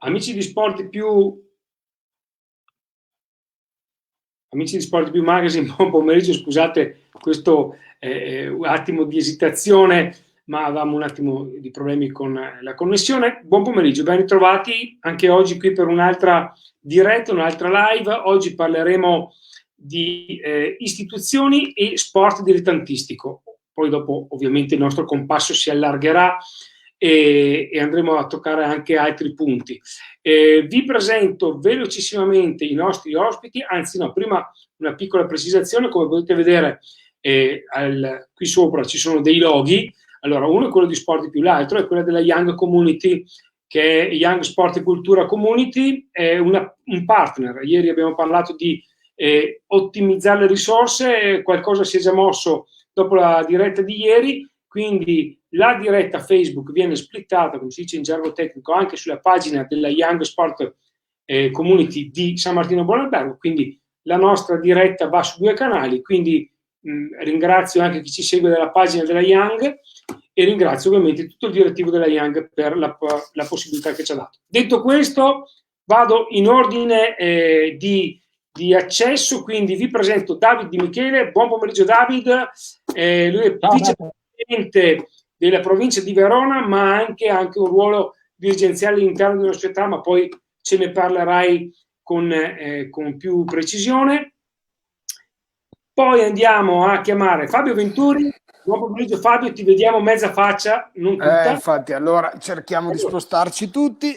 Amici di Sport più Magazine, buon pomeriggio, scusate questo attimo di esitazione, ma avevamo un attimo di problemi con la connessione. Buon pomeriggio, ben ritrovati anche oggi qui per un'altra diretta, un'altra live. Oggi parleremo di istituzioni e sport dilettantistico. Poi dopo ovviamente il nostro compasso si allargherà e andremo a toccare anche altri punti. Vi presento velocissimamente i nostri ospiti, anzi no, prima una piccola precisazione. Come potete vedere qui sopra ci sono dei loghi. Allora, uno è quello di Sport più, l'altro è quello della Young Community, che è Young Sport e Cultura Community, è un partner. Ieri abbiamo parlato di ottimizzare le risorse, qualcosa si è già mosso dopo la diretta di ieri, quindi la diretta Facebook viene splittata, come si dice in gergo tecnico, anche sulla pagina della Young Sport Community di San Martino Buonalbergo, quindi la nostra diretta va su 2 canali, quindi ringrazio anche chi ci segue dalla pagina della Young e ringrazio ovviamente tutto il direttivo della Young per la possibilità che ci ha dato. Detto questo, vado in ordine di accesso, quindi vi presento David Di Michele. Buon pomeriggio David, lui è vicepresidente della provincia di Verona, ma ha anche un ruolo dirigenziale all'interno della società, ma poi ce ne parlerai con più precisione. Poi andiamo a chiamare Fabio Venturi. Buon pomeriggio Fabio, ti vediamo mezza faccia, non tutta. Infatti, allora cerchiamo di spostarci tutti.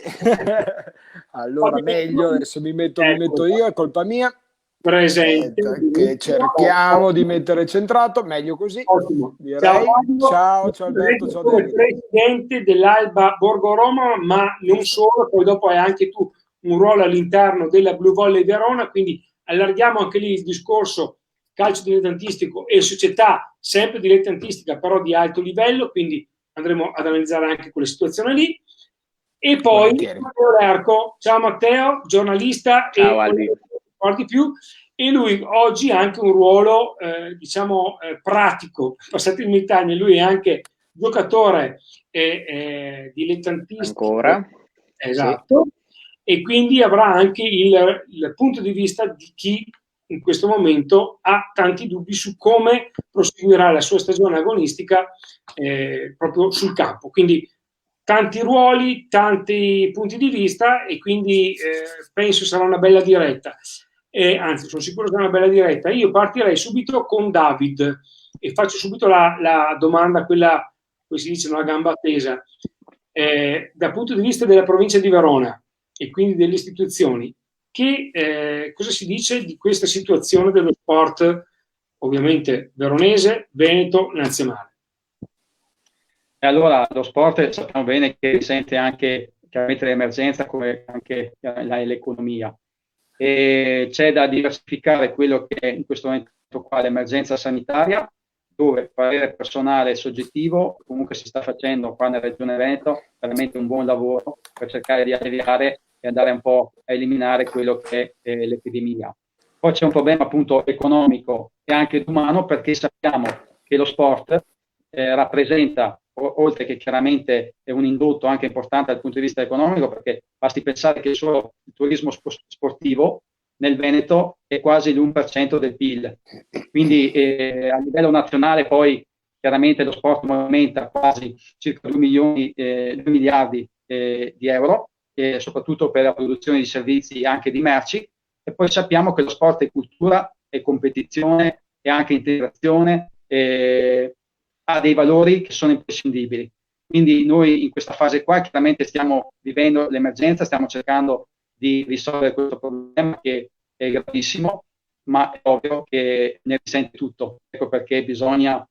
Allora, meglio, adesso mi metto io, è colpa mia. Presente. Che cerchiamo di mettere centrato, meglio così. Ottimo. Direi. Ciao Alberto, ciao David. Presidente dell'Alba Borgo Roma, ma non solo, poi dopo hai anche tu un ruolo all'interno della Blue Volley Verona, quindi allarghiamo anche lì il discorso calcio dilettantistico e società sempre dilettantistica, però di alto livello, quindi andremo ad analizzare anche quella situazione lì. E poi Matteo Lerco. Ciao Matteo, giornalista. Ciao Albi. Di più, e lui oggi ha anche un ruolo pratico, passatemi il termine, lui è anche giocatore dilettantistico ancora, esatto, sì. E quindi avrà anche il punto di vista di chi in questo momento ha tanti dubbi su come proseguirà la sua stagione agonistica proprio sul campo, quindi tanti ruoli, tanti punti di vista, e quindi penso sarà una bella diretta. Anzi, sono sicuro che è una bella diretta. Io partirei subito con David e faccio subito la domanda, quella, come si dice, una gamba tesa. Dal punto di vista della provincia di Verona e quindi delle istituzioni, cosa si dice di questa situazione dello sport, ovviamente veronese, veneto, nazionale? Allora, lo sport sappiamo bene che risente anche chiaramente l'emergenza come anche l'economia. E c'è da diversificare quello che è in questo momento qua l'emergenza sanitaria, dove parere personale e soggettivo comunque si sta facendo qua nella Regione Veneto veramente un buon lavoro per cercare di alleviare e andare un po' a eliminare quello che è l'epidemia. Poi c'è un problema appunto economico e anche umano, perché sappiamo che lo sport rappresenta, oltre che chiaramente è un indotto anche importante dal punto di vista economico, perché basti pensare che solo il turismo sportivo nel Veneto è quasi l'1% del PIL, quindi a livello nazionale poi chiaramente lo sport movimenta quasi circa 2 miliardi di euro, soprattutto per la produzione di servizi e anche di merci, e poi sappiamo che lo sport è cultura, è competizione, è anche integrazione, ha dei valori che sono imprescindibili. Quindi noi in questa fase qua chiaramente stiamo vivendo l'emergenza, stiamo cercando di risolvere questo problema che è gravissimo, ma è ovvio che ne risente tutto. Ecco perché bisogna,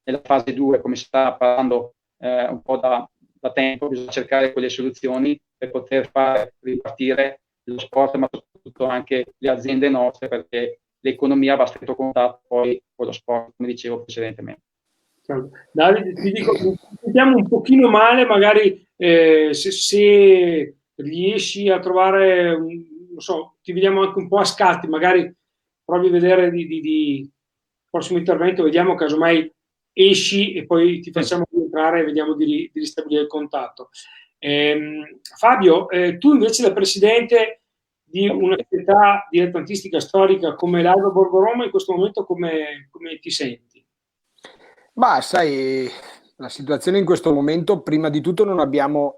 nella fase 2, come si sta parlando un po' da tempo, bisogna cercare quelle soluzioni per poter far ripartire lo sport, ma soprattutto anche le aziende nostre, perché l'economia va a stretto contatto poi con lo sport, come dicevo precedentemente. Davide, ti dico, sentiamo un pochino male, magari se riesci a trovare, non so, ti vediamo anche un po' a scatti, magari provi a vedere di prossimo intervento, vediamo casomai esci e poi ti facciamo rientrare e vediamo di ristabilire il contatto. Fabio, tu invece da presidente di una società dilettantistica storica come l'Alba Borgo Roma, in questo momento come ti senti? Ma sai, la situazione in questo momento, prima di tutto non abbiamo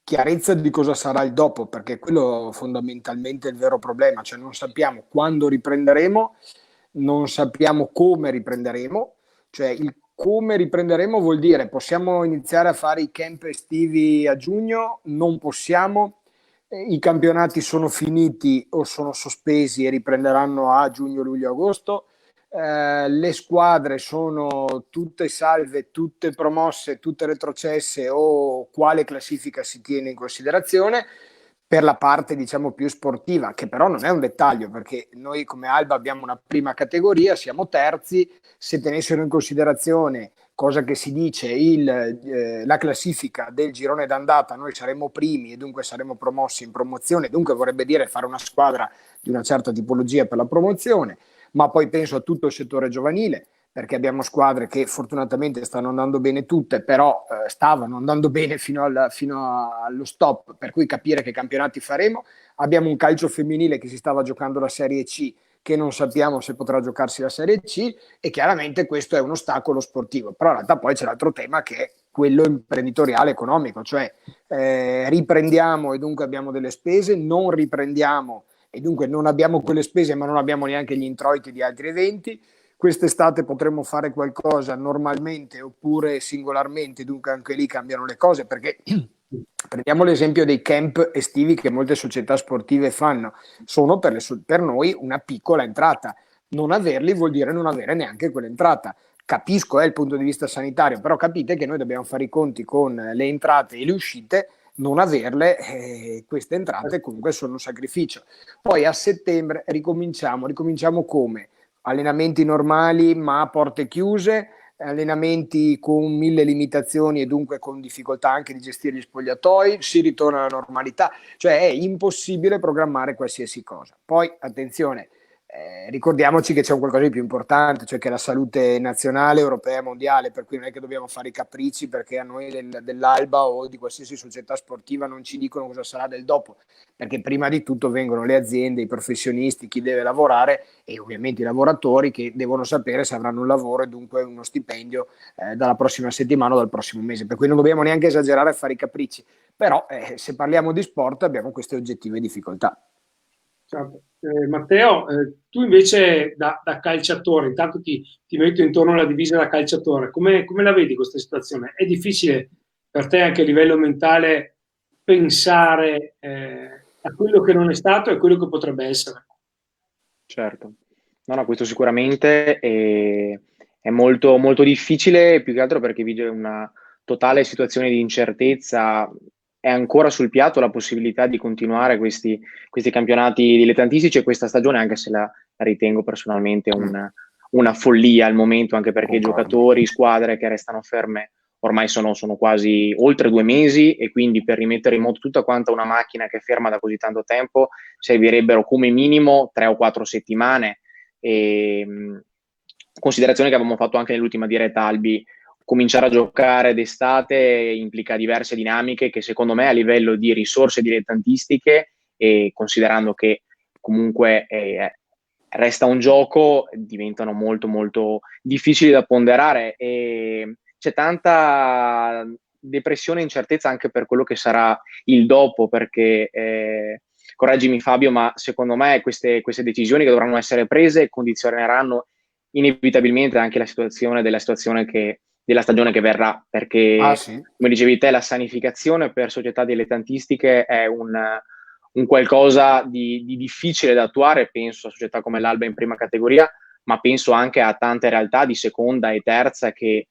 chiarezza di cosa sarà il dopo, perché quello fondamentalmente è il vero problema, cioè non sappiamo quando riprenderemo, non sappiamo come riprenderemo, cioè il come riprenderemo vuol dire possiamo iniziare a fare i camp estivi a giugno, non possiamo, i campionati sono finiti o sono sospesi e riprenderanno a giugno, luglio, agosto. Le squadre sono tutte salve, tutte promosse, tutte retrocesse o quale classifica si tiene in considerazione per la parte diciamo più sportiva, che però non è un dettaglio perché noi come Alba abbiamo una prima categoria, siamo terzi, se tenessero in considerazione cosa che si dice la classifica del girone d'andata noi saremmo primi e dunque saremmo promossi in promozione, dunque vorrebbe dire fare una squadra di una certa tipologia per la promozione, ma poi penso a tutto il settore giovanile, perché abbiamo squadre che fortunatamente stanno andando bene tutte, però stavano andando bene fino allo stop, per cui capire che campionati faremo. Abbiamo un calcio femminile che si stava giocando la Serie C, che non sappiamo se potrà giocarsi la Serie C, e chiaramente questo è un ostacolo sportivo. Però in realtà poi c'è l'altro tema che è quello imprenditoriale economico, cioè riprendiamo e dunque abbiamo delle spese, non riprendiamo e dunque non abbiamo quelle spese ma non abbiamo neanche gli introiti di altri eventi. Quest'estate potremmo fare qualcosa normalmente oppure singolarmente, dunque anche lì cambiano le cose perché prendiamo l'esempio dei camp estivi che molte società sportive fanno, sono per noi una piccola entrata, non averli vuol dire non avere neanche quell'entrata. Capisco il punto di vista sanitario, però capite che noi dobbiamo fare i conti con le entrate e le uscite, non averle, queste entrate comunque sono un sacrificio. Poi a settembre ricominciamo come? Allenamenti normali ma a porte chiuse, allenamenti con 1000 limitazioni e dunque con difficoltà anche di gestire gli spogliatoi, si ritorna alla normalità, cioè è impossibile programmare qualsiasi cosa. Poi attenzione, ricordiamoci che c'è un qualcosa di più importante, cioè che la salute nazionale, europea, mondiale, per cui non è che dobbiamo fare i capricci perché a noi dell'Alba o di qualsiasi società sportiva non ci dicono cosa sarà del dopo, perché prima di tutto vengono le aziende, i professionisti, chi deve lavorare e ovviamente i lavoratori che devono sapere se avranno un lavoro e dunque uno stipendio dalla prossima settimana o dal prossimo mese, per cui non dobbiamo neanche esagerare a fare i capricci, però se parliamo di sport abbiamo queste oggettive difficoltà. Certo. Matteo, tu invece da calciatore, intanto ti metto intorno alla divisa da calciatore, come la vedi questa situazione? È difficile per te anche a livello mentale pensare a quello che non è stato e a quello che potrebbe essere? Certo, no, questo sicuramente è molto, molto difficile, più che altro perché vige una totale situazione di incertezza. È ancora sul piatto la possibilità di continuare questi campionati dilettantistici e questa stagione, anche se la ritengo personalmente una follia al momento, anche perché giocatori, squadre che restano ferme ormai sono quasi oltre 2 mesi e quindi per rimettere in moto tutta quanta una macchina che è ferma da così tanto tempo servirebbero come minimo 3 o 4 settimane. Considerazione che avevamo fatto anche nell'ultima diretta Albi, cominciare a giocare d'estate implica diverse dinamiche che secondo me a livello di risorse dilettantistiche e considerando che comunque resta un gioco diventano molto molto difficili da ponderare e c'è tanta depressione e incertezza anche per quello che sarà il dopo perché correggimi Fabio ma secondo me queste decisioni che dovranno essere prese condizioneranno inevitabilmente anche la situazione della stagione che verrà, perché Sì. come dicevi te la sanificazione per società dilettantistiche è un qualcosa di difficile da attuare, penso a società come l'Alba in prima categoria, ma penso anche a tante realtà di seconda e terza che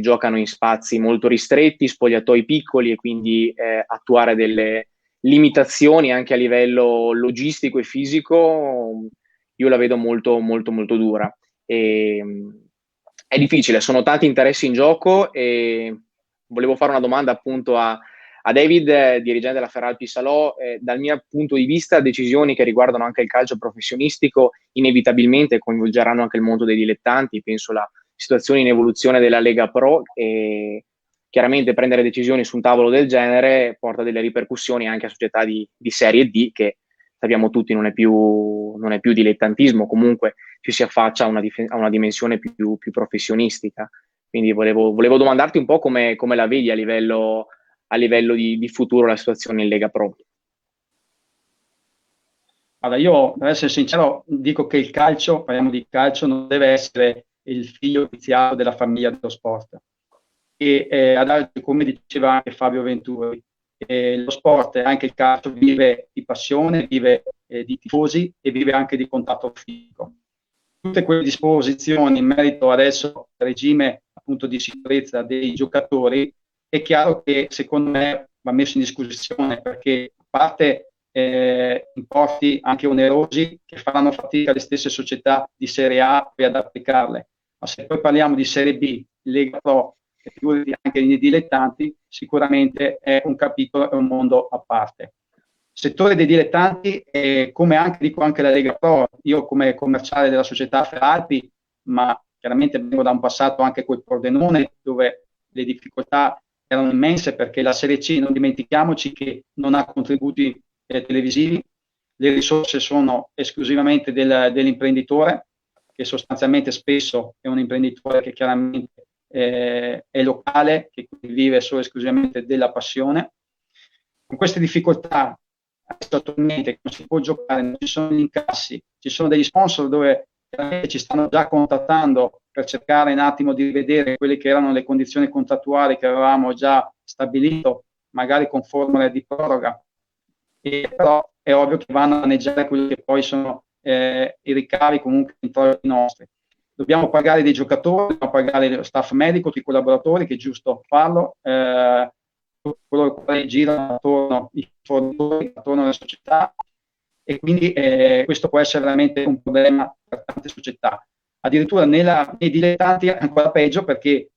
giocano in spazi molto ristretti, spogliatoi piccoli e quindi attuare delle limitazioni anche a livello logistico e fisico io la vedo molto molto molto dura. È difficile, sono tanti interessi in gioco e volevo fare una domanda appunto a David, dirigente della Feralpi Salò. Dal mio punto di vista decisioni che riguardano anche il calcio professionistico inevitabilmente coinvolgeranno anche il mondo dei dilettanti, penso la situazione in evoluzione della Lega Pro e chiaramente prendere decisioni su un tavolo del genere porta delle ripercussioni anche a società di serie D, che sappiamo tutti non è più dilettantismo, comunque ci si affaccia a una dimensione più professionistica. Quindi volevo domandarti un po' come la vedi a livello di futuro la situazione in Lega Pro. Allora, io, per essere sincero, dico che il calcio, parliamo di calcio, non deve essere il figlio viziato della famiglia dello sport. E ad altri, come diceva anche Fabio Venturi, lo sport, anche il calcio, vive di passione, vive di tifosi e vive anche di contatto fisico. Tutte quelle disposizioni in merito adesso al regime appunto di sicurezza dei giocatori, è chiaro che secondo me va messo in discussione, perché a parte importi anche onerosi che faranno fatica le stesse società di Serie A ad applicarle, ma se poi parliamo di Serie B, Lega Pro e figurati anche i dilettanti, sicuramente è un capitolo, è un mondo a parte. Settore dei dilettanti, come anche dico anche la Lega Pro, io come commerciale della società Feralpi, ma chiaramente vengo da un passato anche col Pordenone, dove le difficoltà erano immense, perché la Serie C, non dimentichiamoci che non ha contributi televisivi, le risorse sono esclusivamente dell'imprenditore, che sostanzialmente spesso è un imprenditore che chiaramente è locale, che vive solo esclusivamente della passione. Con queste difficoltà attualmente non si può giocare, non ci sono gli incassi, ci sono degli sponsor dove ci stanno già contattando per cercare un attimo di rivedere quelle che erano le condizioni contrattuali che avevamo già stabilito, magari con formule di proroga. Però è ovvio che vanno a maneggiare quelli che poi sono i ricavi comunque introiti nostri. Dobbiamo pagare dei giocatori, dobbiamo pagare lo staff medico, tutti i collaboratori, che è giusto farlo, quello che gira attorno i fornitori, attorno alle società, e quindi questo può essere veramente un problema per tante società. Addirittura nei dilettanti è ancora peggio, perché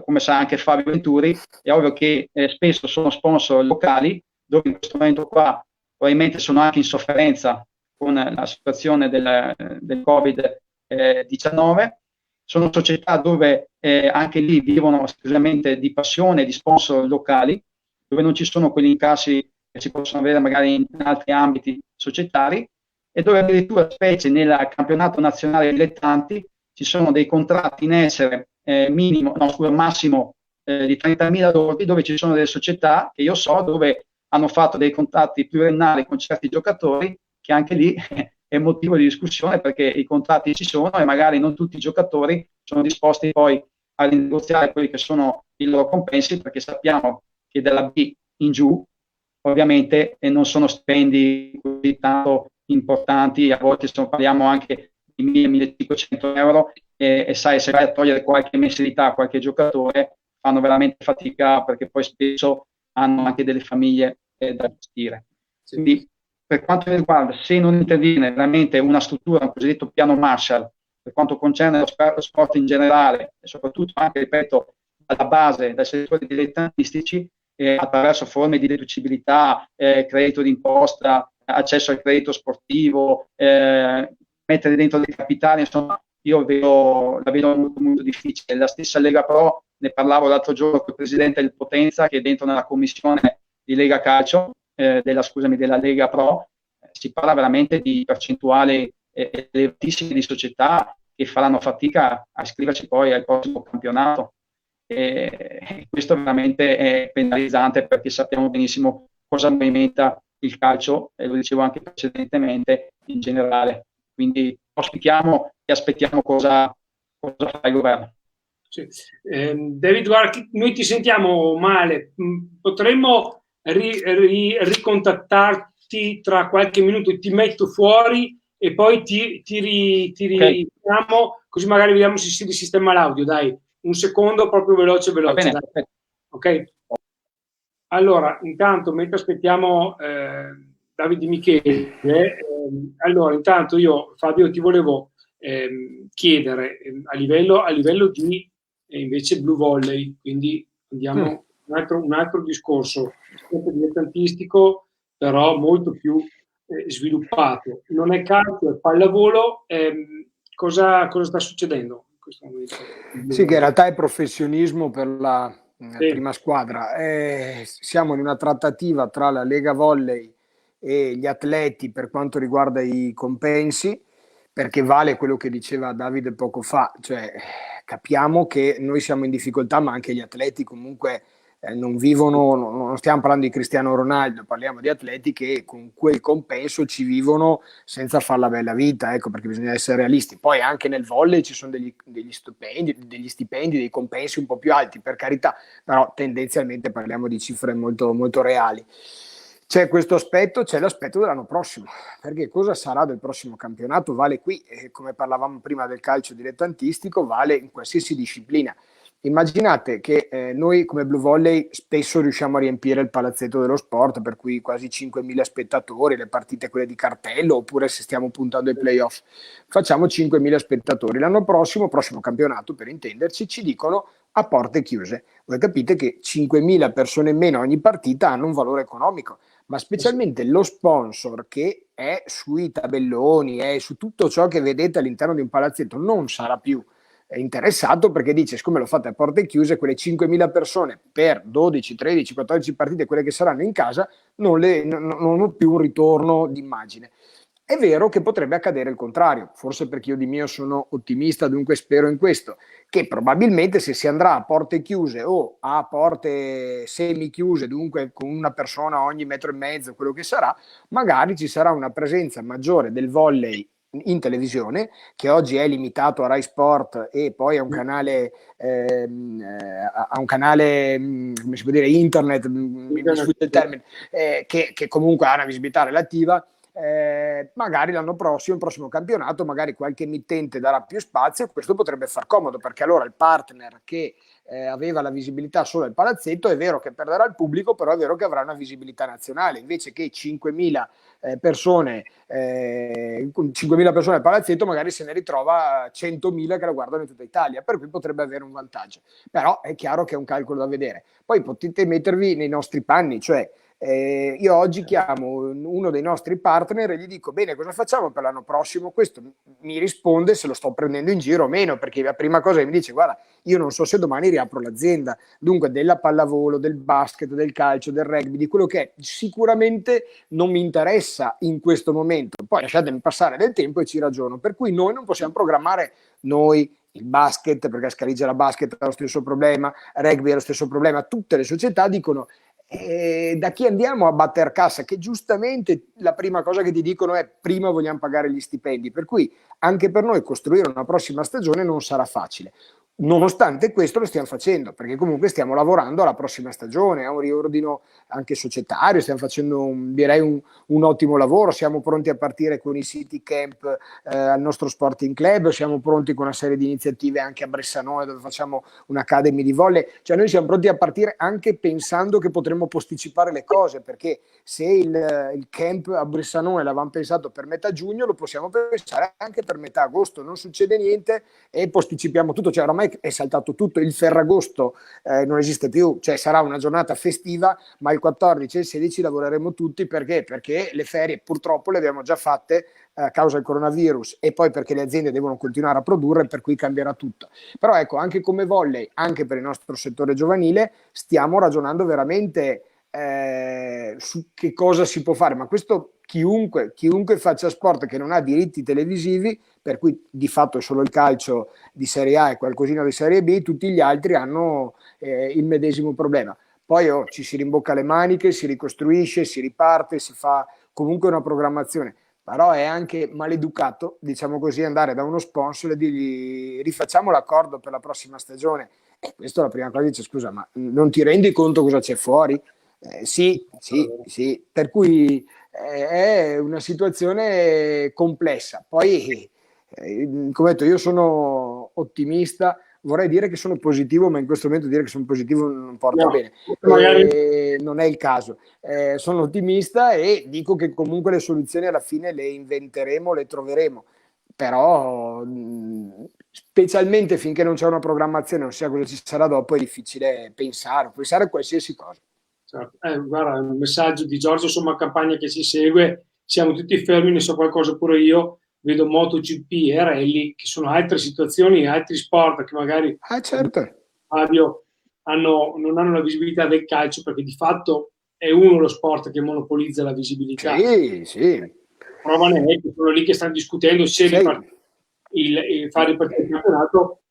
come sa anche Fabio Venturi, è ovvio che spesso sono sponsor locali, dove in questo momento qua probabilmente sono anche in sofferenza con la situazione del Covid-19, sono società dove anche lì vivono esclusivamente di passione, di sponsor locali, dove non ci sono quegli incassi che si possono avere magari in altri ambiti societari, e dove addirittura, specie nel campionato nazionale dilettanti, ci sono dei contratti in essere massimo di 30.000 lordi, dove ci sono delle società che io so dove hanno fatto dei contratti pluriennali con certi giocatori, che anche lì è motivo di discussione, perché i contratti ci sono e magari non tutti i giocatori sono disposti poi a rinegoziare quelli che sono i loro compensi, perché sappiamo che dalla B in giù ovviamente non sono stipendi così tanto importanti, a volte parliamo anche di 1.000-1.500 euro, e sai, se vai a togliere qualche mensilità a qualche giocatore fanno veramente fatica, perché poi spesso hanno anche delle famiglie da gestire. Quindi, per quanto riguarda, se non interviene veramente una struttura, un cosiddetto piano Marshall, per quanto concerne lo sport in generale, e soprattutto anche, ripeto, alla base, dai settori dilettantistici, attraverso forme di deducibilità, credito d'imposta, accesso al credito sportivo, mettere dentro dei capitali, insomma, io la vedo molto, molto difficile. La stessa Lega Pro, ne parlavo l'altro giorno con il presidente del Potenza, che è dentro nella commissione di Lega Calcio, della Lega Pro, si parla veramente di percentuali elevatissime di società che faranno fatica a iscriversi poi al prossimo campionato. Questo veramente è penalizzante, perché sappiamo benissimo cosa movimenta il calcio, e lo dicevo anche precedentemente, in generale. Quindi auspichiamo e aspettiamo cosa fa il governo. Sì. David, guarda, noi ti sentiamo male, potremmo ricontattarti tra qualche minuto, ti metto fuori e poi ti richiamo, così magari vediamo se si risistema l'audio. Dai, un secondo proprio veloce. Dai. Ok? Allora, intanto, mentre aspettiamo Davide Michele, allora intanto io, Fabio, ti volevo chiedere a livello di invece Blue Volley, quindi andiamo un altro discorso dilettantistico, però molto più sviluppato. Non è calcio, è pallavolo. Cosa sta succedendo in questo momento? Sì, che in realtà è professionismo per la prima squadra. Siamo in una trattativa tra la Lega Volley e gli atleti per quanto riguarda i compensi, perché vale quello che diceva Davide poco fa, cioè capiamo che noi siamo in difficoltà, ma anche gli atleti comunque non vivono, non stiamo parlando di Cristiano Ronaldo, parliamo di atleti che con quel compenso ci vivono senza far la bella vita, ecco, perché bisogna essere realisti. Poi anche nel volley ci sono degli stipendi, dei compensi un po' più alti, per carità, però tendenzialmente parliamo di cifre molto, molto reali. C'è questo aspetto, c'è l'aspetto dell'anno prossimo, perché cosa sarà del prossimo campionato? Vale qui, come parlavamo prima del calcio dilettantistico, vale in qualsiasi disciplina. Immaginate che noi come Blue Volley spesso riusciamo a riempire il palazzetto dello sport, per cui quasi 5.000 spettatori, le partite quelle di cartello, oppure se stiamo puntando ai playoff, facciamo 5.000 spettatori. L'anno prossimo campionato, per intenderci, ci dicono a porte chiuse. Voi capite che 5.000 persone in meno ogni partita hanno un valore economico, ma specialmente lo sponsor che è sui tabelloni, è su tutto ciò che vedete all'interno di un palazzetto, non sarà più interessato, perché dice: siccome lo fate a porte chiuse, quelle 5.000 persone per 12, 13, 14 partite, quelle che saranno in casa, non ho più un ritorno d'immagine. È vero che potrebbe accadere il contrario, forse perché io di mio sono ottimista, dunque spero in questo, che probabilmente se si andrà a porte chiuse o a porte semi chiuse, dunque con una persona ogni metro e mezzo, quello che sarà, magari ci sarà una presenza maggiore del volley in televisione, che oggi è limitato a Rai Sport e poi a un canale come si può dire, internet, mi sfugge il termine, che comunque ha una visibilità relativa. Magari l'anno prossimo, il prossimo campionato, magari qualche emittente darà più spazio, e questo potrebbe far comodo, perché allora il partner che aveva la visibilità solo al palazzetto, è vero che perderà il pubblico, però è vero che avrà una visibilità nazionale, invece che 5.000 persone 5.000 persone al palazzetto, magari se ne ritrova 100.000 che la guardano in tutta Italia, per cui potrebbe avere un vantaggio. Però è chiaro che è un calcolo da vedere. Poi potete mettervi nei nostri panni, cioè io oggi chiamo uno dei nostri partner e gli dico: bene, cosa facciamo per l'anno prossimo? Questo mi risponde se lo sto prendendo in giro o meno, perché la prima cosa che mi dice: guarda, io non so se domani riapro l'azienda, dunque della pallavolo, del basket, del calcio, del rugby, di quello che è, sicuramente non mi interessa in questo momento. Poi lasciatemi passare del tempo e ci ragiono, per cui noi non possiamo programmare il basket, perché Scaligera Basket ha lo stesso problema, rugby ha lo stesso problema, tutte le società dicono: da chi andiamo a batter cassa? Che giustamente la prima cosa che ti dicono è: prima vogliamo pagare gli stipendi, per cui anche per noi costruire una prossima stagione non sarà facile. Nonostante questo lo stiamo facendo, perché comunque stiamo lavorando alla prossima stagione, a un riordino anche societario, stiamo facendo direi un ottimo lavoro, siamo pronti a partire con i city camp al nostro sporting club, siamo pronti con una serie di iniziative anche a Bressanone, dove facciamo un'academy di volley, cioè noi siamo pronti a partire anche pensando che potremmo posticipare le cose, perché se il camp a Bressanone l'avevamo pensato per metà giugno, lo possiamo pensare anche per metà agosto, non succede niente e posticipiamo tutto, cioè oramai è saltato tutto, il Ferragosto non esiste più, cioè sarà una giornata festiva, ma il 14 e il 16 lavoreremo tutti, perché le ferie purtroppo le abbiamo già fatte a causa del coronavirus, e poi perché le aziende devono continuare a produrre, per cui cambierà tutto. Però ecco, anche come volley, anche per il nostro settore giovanile, stiamo ragionando veramente su che cosa si può fare, ma questo chiunque faccia sport che non ha diritti televisivi, per cui di fatto è solo il calcio di Serie A e qualcosina di Serie B, tutti gli altri hanno il medesimo problema. Poi ci si rimbocca le maniche, si ricostruisce, si riparte, si fa comunque una programmazione, però è anche maleducato, diciamo così, andare da uno sponsor e dirgli: rifacciamo l'accordo per la prossima stagione. E questa è la prima cosa, dice: scusa, ma non ti rendi conto cosa c'è fuori? Sì, per cui è una situazione complessa. Poi, come ho detto, io sono ottimista, vorrei dire che sono positivo, ma in questo momento dire che sono positivo non porta bene. Non è il caso. Sono ottimista e dico che comunque le soluzioni alla fine le inventeremo, le troveremo. Però specialmente finché non c'è una programmazione, non sia cosa ci sarà dopo, è difficile pensare a qualsiasi cosa. Certo. Guarda, un messaggio di Giorgio, insomma, campagna che si segue, siamo tutti fermi, ne so qualcosa pure io, vedo MotoGP e Rally, che sono altre situazioni, altri sport che magari certo. Fabio non hanno la visibilità del calcio, perché di fatto è uno lo sport che monopolizza la visibilità. Sì. Prova ne è che sono lì che stanno discutendo se fare ripartire il campionato,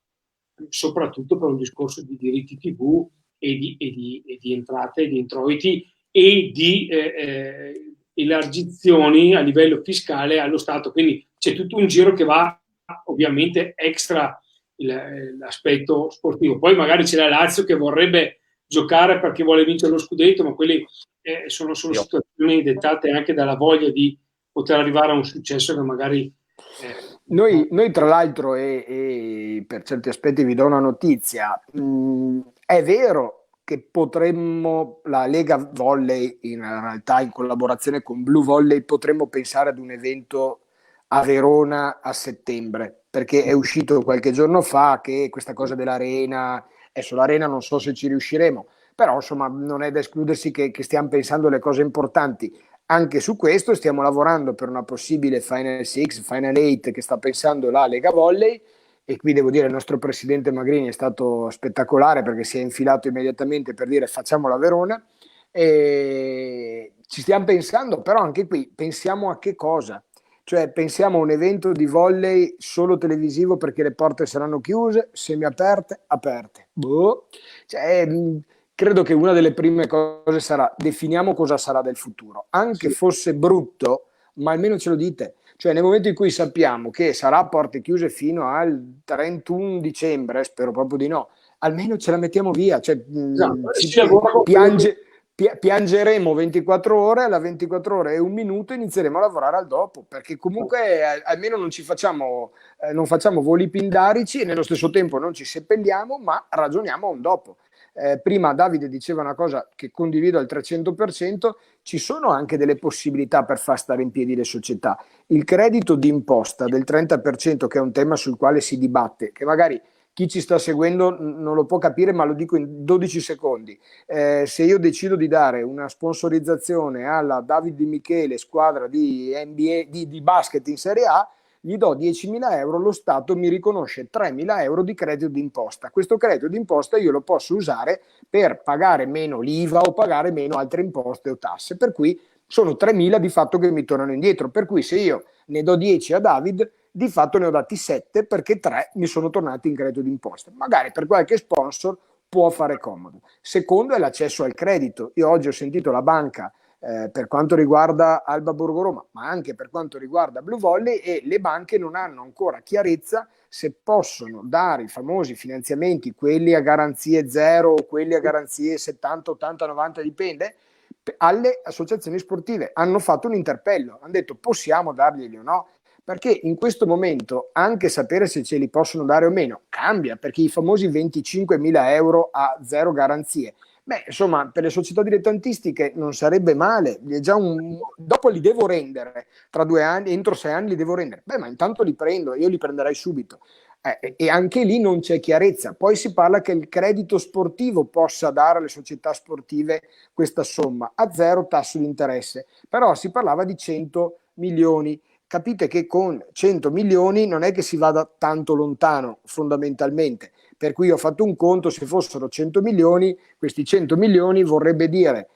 soprattutto per un discorso di diritti TV e di entrate, di introiti e di elargizioni a livello fiscale allo Stato. Quindi c'è tutto un giro che va ovviamente extra l'aspetto sportivo. Poi magari c'è la Lazio che vorrebbe giocare perché vuole vincere lo scudetto, ma quelli sono situazioni dettate anche dalla voglia di poter arrivare a un successo che magari noi tra l'altro, e per certi aspetti vi do una notizia, è vero che potremmo, la Lega Volley in realtà in collaborazione con Blue Volley, potremmo pensare ad un evento a Verona a settembre, perché è uscito qualche giorno fa che questa cosa dell'arena, adesso l'arena non so se ci riusciremo, però insomma non è da escludersi che stiamo pensando alle cose importanti. Anche su questo stiamo lavorando per una possibile Final 6, Final 8 che sta pensando la Lega Volley, e qui devo dire il nostro presidente Magrini è stato spettacolare perché si è infilato immediatamente per dire facciamo la Verona, e ci stiamo pensando, però anche qui pensiamo a che cosa? Cioè pensiamo a un evento di volley solo televisivo perché le porte saranno chiuse, semiaperte, aperte. Cioè, credo che una delle prime cose sarà definiamo cosa sarà del futuro, anche fosse brutto, ma almeno ce lo dite. Cioè nel momento in cui sappiamo che sarà a porte chiuse fino al 31 dicembre, spero proprio di no, almeno ce la mettiamo via. Cioè, piangeremo 24 ore, alla 24 ore e un minuto inizieremo a lavorare al dopo, perché comunque almeno non facciamo voli pindarici e nello stesso tempo non ci seppelliamo, ma ragioniamo a un dopo. Prima Davide diceva una cosa che condivido al 300%, ci sono anche delle possibilità per far stare in piedi le società. Il credito d'imposta del 30%, che è un tema sul quale si dibatte, che magari chi ci sta seguendo non lo può capire, ma lo dico in 12 secondi. Se io decido di dare una sponsorizzazione alla David Di Michele, squadra di NBA, di basket in Serie A, gli do 10.000 euro, lo Stato mi riconosce 3.000 euro di credito d'imposta. Questo credito d'imposta io lo posso usare per pagare meno l'IVA o pagare meno altre imposte o tasse, per cui sono 3.000 di fatto che mi tornano indietro, per cui se io ne do 10 a David, di fatto ne ho dati 7 perché 3 mi sono tornati in credito d'imposta. Magari per qualche sponsor può fare comodo. Secondo è l'accesso al credito. Io oggi ho sentito la banca per quanto riguarda Alba Borgo Roma, ma anche per quanto riguarda Blue Volley, e le banche non hanno ancora chiarezza se possono dare i famosi finanziamenti, quelli a garanzie zero o quelli a garanzie 70, 80, 90, dipende, alle associazioni sportive. Hanno fatto un interpello, hanno detto possiamo darglieli o no, perché in questo momento anche sapere se ce li possono dare o meno cambia, perché i famosi 25.000 euro a zero garanzie, beh, insomma, per le società dilettantistiche non sarebbe male. Dopo li devo rendere, tra 2 anni, entro 6 anni li devo rendere. Beh, ma intanto li prendo, io li prenderei subito. E anche lì non c'è chiarezza. Poi si parla che il credito sportivo possa dare alle società sportive questa somma a zero tasso di interesse. Però si parlava di 100 milioni. Capite che con 100 milioni non è che si vada tanto lontano, fondamentalmente. Per cui ho fatto un conto, se fossero 100 milioni, questi 100 milioni vorrebbe dire,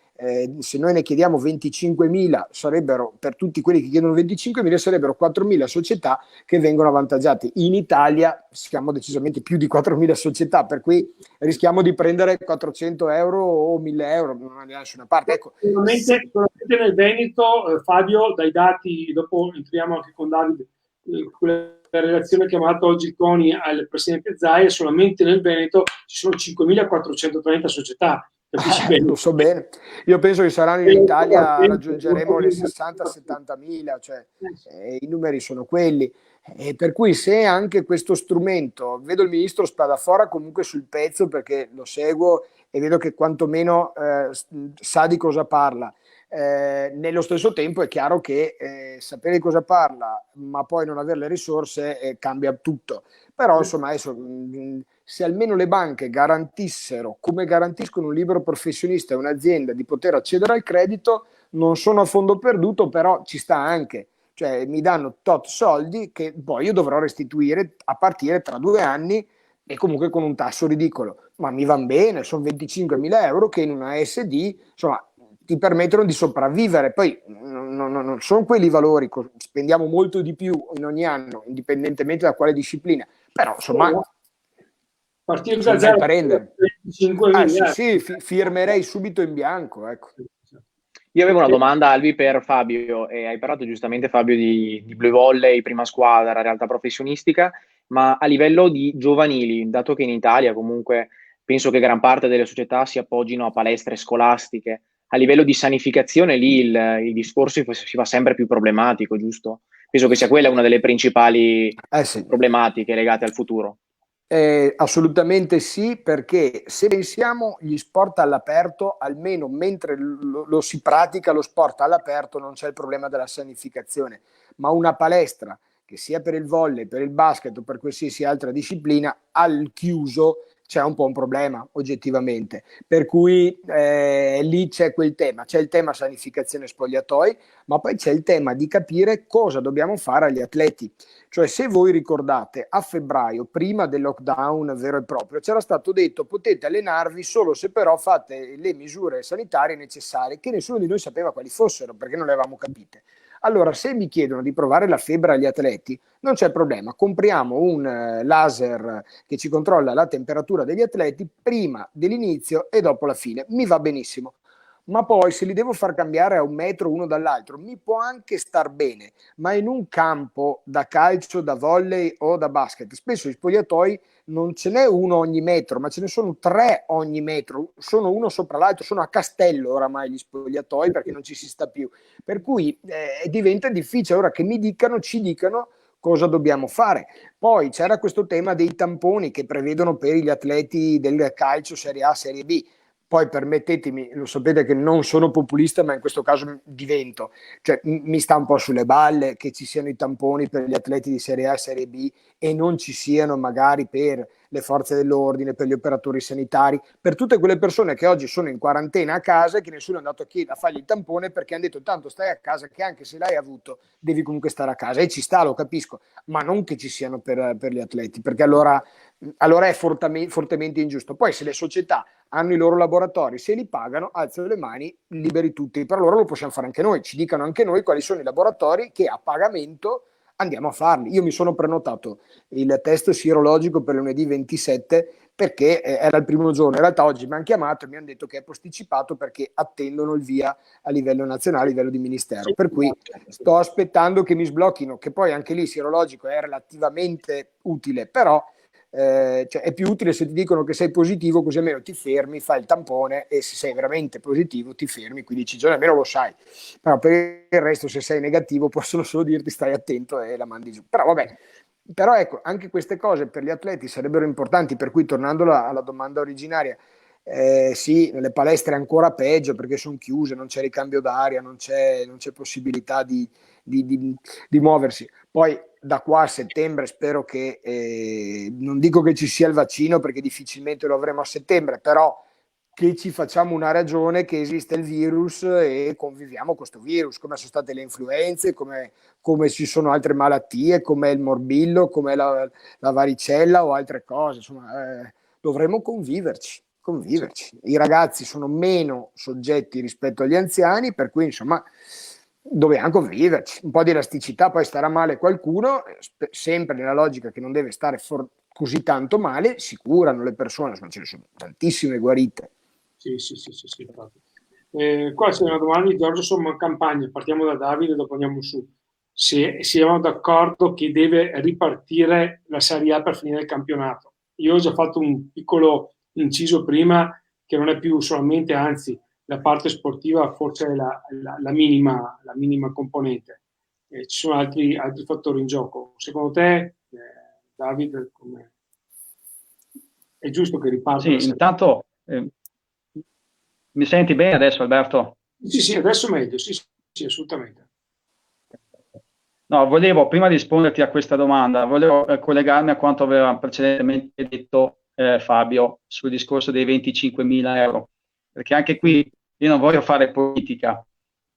se noi ne chiediamo 25.000, sarebbero, per tutti quelli che chiedono 25.000, sarebbero 4.000 società che vengono avvantaggiate. In Italia siamo decisamente più di 4.000 società, per cui rischiamo di prendere 400 euro o 1.000 euro, non andiamo da nessuna parte. Ecco. Solamente nel Veneto, Fabio, dai dati, dopo entriamo anche con Davide, la relazione che ha mandato oggi CONI al presidente Zaia, solamente nel Veneto ci sono 5.430 società. Lo so bene, io penso che saranno in Italia, raggiungeremo le 60-70 mila, cioè i numeri sono quelli, per cui se anche questo strumento, vedo il ministro Spadafora comunque sul pezzo perché lo seguo e vedo che quantomeno sa di cosa parla. Nello stesso tempo è chiaro che sapere di cosa parla ma poi non avere le risorse cambia tutto, però insomma adesso se almeno le banche garantissero, come garantiscono un libero professionista e un'azienda, di poter accedere al credito, non sono a fondo perduto, però ci sta anche, cioè mi danno tot soldi che poi io dovrò restituire a partire tra 2 anni, e comunque con un tasso ridicolo, ma mi van bene, sono 25.000 euro che in una SD, insomma, ti permettono di sopravvivere. Poi non sono quelli valori, spendiamo molto di più in ogni anno, indipendentemente da quale disciplina, però insomma partire da sono zero per rendere. 25.000 Sì, firmerei subito in bianco, ecco. Io avevo una domanda, Albi, per Fabio, e hai parlato giustamente, Fabio, di Blue Volley, prima squadra, realtà professionistica, ma a livello di giovanili, dato che in Italia comunque penso che gran parte delle società si appoggino a palestre scolastiche, a livello di sanificazione lì il discorso si fa sempre più problematico, giusto? Penso che sia quella una delle principali Sì. problematiche legate al futuro. Assolutamente sì, perché se pensiamo gli sport all'aperto, almeno mentre lo si pratica lo sport all'aperto non c'è il problema della sanificazione, ma una palestra che sia per il volley, per il basket o per qualsiasi altra disciplina, al chiuso c'è un po' un problema oggettivamente, per cui lì c'è quel tema, c'è il tema sanificazione spogliatoi, ma poi c'è il tema di capire cosa dobbiamo fare agli atleti. Cioè, se voi ricordate, a febbraio, prima del lockdown vero e proprio, c'era stato detto potete allenarvi solo se però fate le misure sanitarie necessarie, che nessuno di noi sapeva quali fossero, perché non le avevamo capite. Allora, se mi chiedono di provare la febbre agli atleti, non c'è problema, compriamo un laser che ci controlla la temperatura degli atleti prima dell'inizio e dopo la fine. Mi va benissimo. Ma poi se li devo far cambiare a 1 metro uno dall'altro, mi può anche star bene, ma in un campo da calcio, da volley o da basket, spesso gli spogliatoi non ce n'è uno ogni metro, ma ce ne sono 3 ogni metro, sono uno sopra l'altro, sono a castello oramai gli spogliatoi perché non ci si sta più, per cui diventa difficile ora che ci dicano cosa dobbiamo fare. Poi c'era questo tema dei tamponi che prevedono per gli atleti del calcio Serie A, Serie B. Poi permettetemi, lo sapete che non sono populista, ma in questo caso divento, cioè mi sta un po' sulle balle che ci siano i tamponi per gli atleti di Serie A e Serie B e non ci siano magari per le forze dell'ordine, per gli operatori sanitari, per tutte quelle persone che oggi sono in quarantena a casa e che nessuno è andato a fargli il tampone perché hanno detto tanto stai a casa che anche se l'hai avuto devi comunque stare a casa, e ci sta, lo capisco, ma non che ci siano per gli atleti, perché allora è fortemente ingiusto. Poi se le società hanno i loro laboratori, se li pagano, alzano le mani, liberi tutti. Per allora lo possiamo fare anche noi, ci dicano anche noi quali sono i laboratori che a pagamento andiamo a farli. Io mi sono prenotato il test sierologico per lunedì 27 perché era il primo giorno. In realtà oggi mi hanno chiamato e mi hanno detto che è posticipato perché attendono il via a livello nazionale, a livello di ministero. Per cui sto aspettando che mi sblocchino, che poi anche lì sierologico è relativamente utile, però cioè è più utile se ti dicono che sei positivo, così almeno ti fermi, fai il tampone e se sei veramente positivo ti fermi 15 giorni, almeno lo sai. Però per il resto se sei negativo possono solo dirti stai attento e la mandi giù. Però vabbè, però ecco, anche queste cose per gli atleti sarebbero importanti, per cui tornando alla domanda originaria, sì, nelle palestre è ancora peggio perché sono chiuse, non c'è ricambio d'aria, non c'è possibilità di muoversi. Poi da qua a settembre spero che, non dico che ci sia il vaccino perché difficilmente lo avremo a settembre, però che ci facciamo una ragione che esiste il virus e conviviamo con questo virus, come sono state le influenze, come ci sono altre malattie, come il morbillo, come la varicella o altre cose, insomma dovremo conviverci. I ragazzi sono meno soggetti rispetto agli anziani, per cui insomma dobbiamo conviverci, un po' di elasticità, poi starà male qualcuno, sempre nella logica che non deve stare così tanto male, si curano le persone, insomma, ce ne sono tantissime guarite. Sì. Qua c'è una domanda di Giorgio Somma Campagna, partiamo da Davide e dopo andiamo su. Se siamo d'accordo che deve ripartire la Serie A per finire il campionato. Io ho già fatto un piccolo inciso prima che non è più solamente, anzi, la parte sportiva forse è la minima componente. Ci sono altri fattori in gioco. Secondo te, David, è giusto che riparta? Sì, intanto mi senti bene adesso, Alberto? Sì, adesso meglio, sì, assolutamente. No, volevo, prima di risponderti a questa domanda, volevo collegarmi a quanto aveva precedentemente detto Fabio sul discorso dei 25.000 euro, perché anche qui io non voglio fare politica,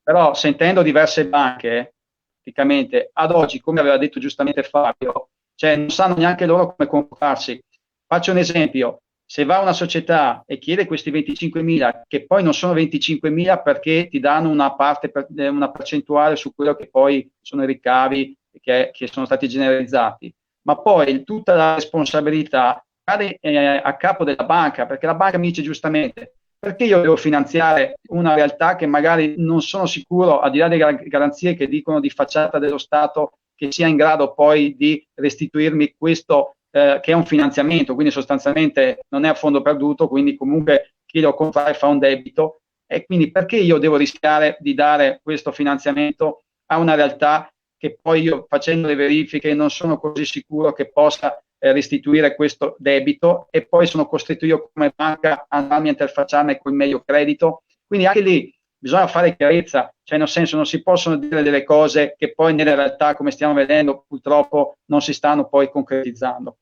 però sentendo diverse banche, praticamente ad oggi, come aveva detto giustamente Fabio, cioè non sanno neanche loro come comportarsi. Faccio un esempio: se va una società e chiede questi 25.000, che poi non sono 25.000 perché ti danno una percentuale su quello che poi sono i ricavi che sono stati generalizzati, ma poi tutta la responsabilità cade a capo della banca, perché la banca mi dice giustamente: perché io devo finanziare una realtà che magari non sono sicuro, al di là delle garanzie che dicono di facciata dello Stato, che sia in grado poi di restituirmi questo, che è un finanziamento, quindi sostanzialmente non è a fondo perduto, quindi comunque chi lo compra fa un debito, e quindi perché io devo rischiare di dare questo finanziamento a una realtà che poi io, facendo le verifiche, non sono così sicuro che possa restituire questo debito, e poi sono costretto io come banca a andarmi a interfacciarmi con il meglio credito. Quindi anche lì bisogna fare chiarezza, cioè nel senso non si possono dire delle cose che poi nella realtà, come stiamo vedendo, purtroppo non si stanno poi concretizzando.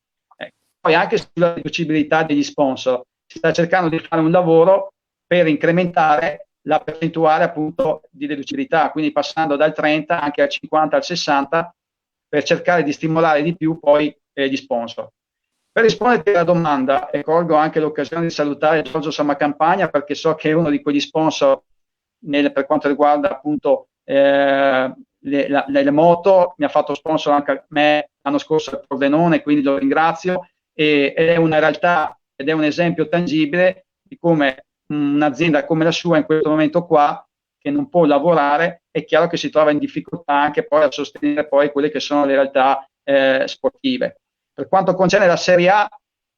Poi anche sulla riducibilità degli sponsor si sta cercando di fare un lavoro per incrementare la percentuale appunto di deducibilità, quindi passando dal 30 anche al 50, al 60, per cercare di stimolare di più poi gli sponsor. Per risponderti alla domanda, e colgo anche l'occasione di salutare Giorgio Sammacampagna, perché so che è uno di quegli sponsor per quanto riguarda appunto le moto, mi ha fatto sponsor anche a me l'anno scorso al Pordenone, quindi lo ringrazio, ed è una realtà ed è un esempio tangibile di come un'azienda come la sua in questo momento qua, che non può lavorare, è chiaro che si trova in difficoltà anche poi a sostenere poi quelle che sono le realtà sportive. Per quanto concerne la Serie A,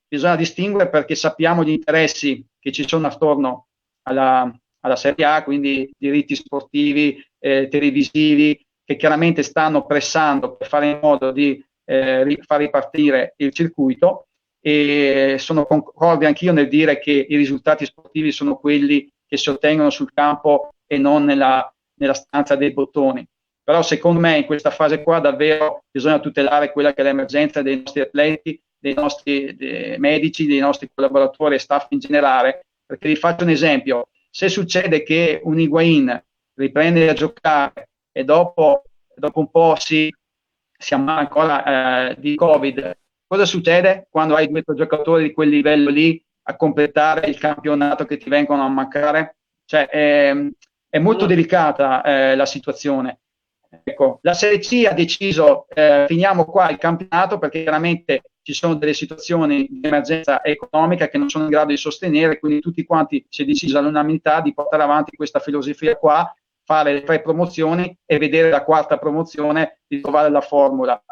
bisogna distinguere, perché sappiamo gli interessi che ci sono attorno alla Serie A, quindi diritti sportivi, televisivi, che chiaramente stanno pressando per fare in modo di far ripartire il circuito, e sono concordi anch'io nel dire che i risultati sportivi sono quelli che si ottengono sul campo e non nella stanza dei bottoni. Però secondo me in questa fase qua davvero bisogna tutelare quella che è l'emergenza dei nostri atleti, dei nostri medici, dei nostri collaboratori e staff in generale, perché vi faccio un esempio: se succede che un Higuain riprende a giocare e dopo un po' si ammala ancora di Covid, cosa succede quando hai 2 giocatori di quel livello lì a completare il campionato che ti vengono a mancare? Cioè è molto delicata la situazione. Ecco, la Serie C ha deciso finiamo qua il campionato, perché chiaramente ci sono delle situazioni di emergenza economica che non sono in grado di sostenere, quindi tutti quanti si è deciso all'unanimità di portare avanti questa filosofia qua, fare le 3 promozioni e vedere la 4ª promozione di trovare la formula.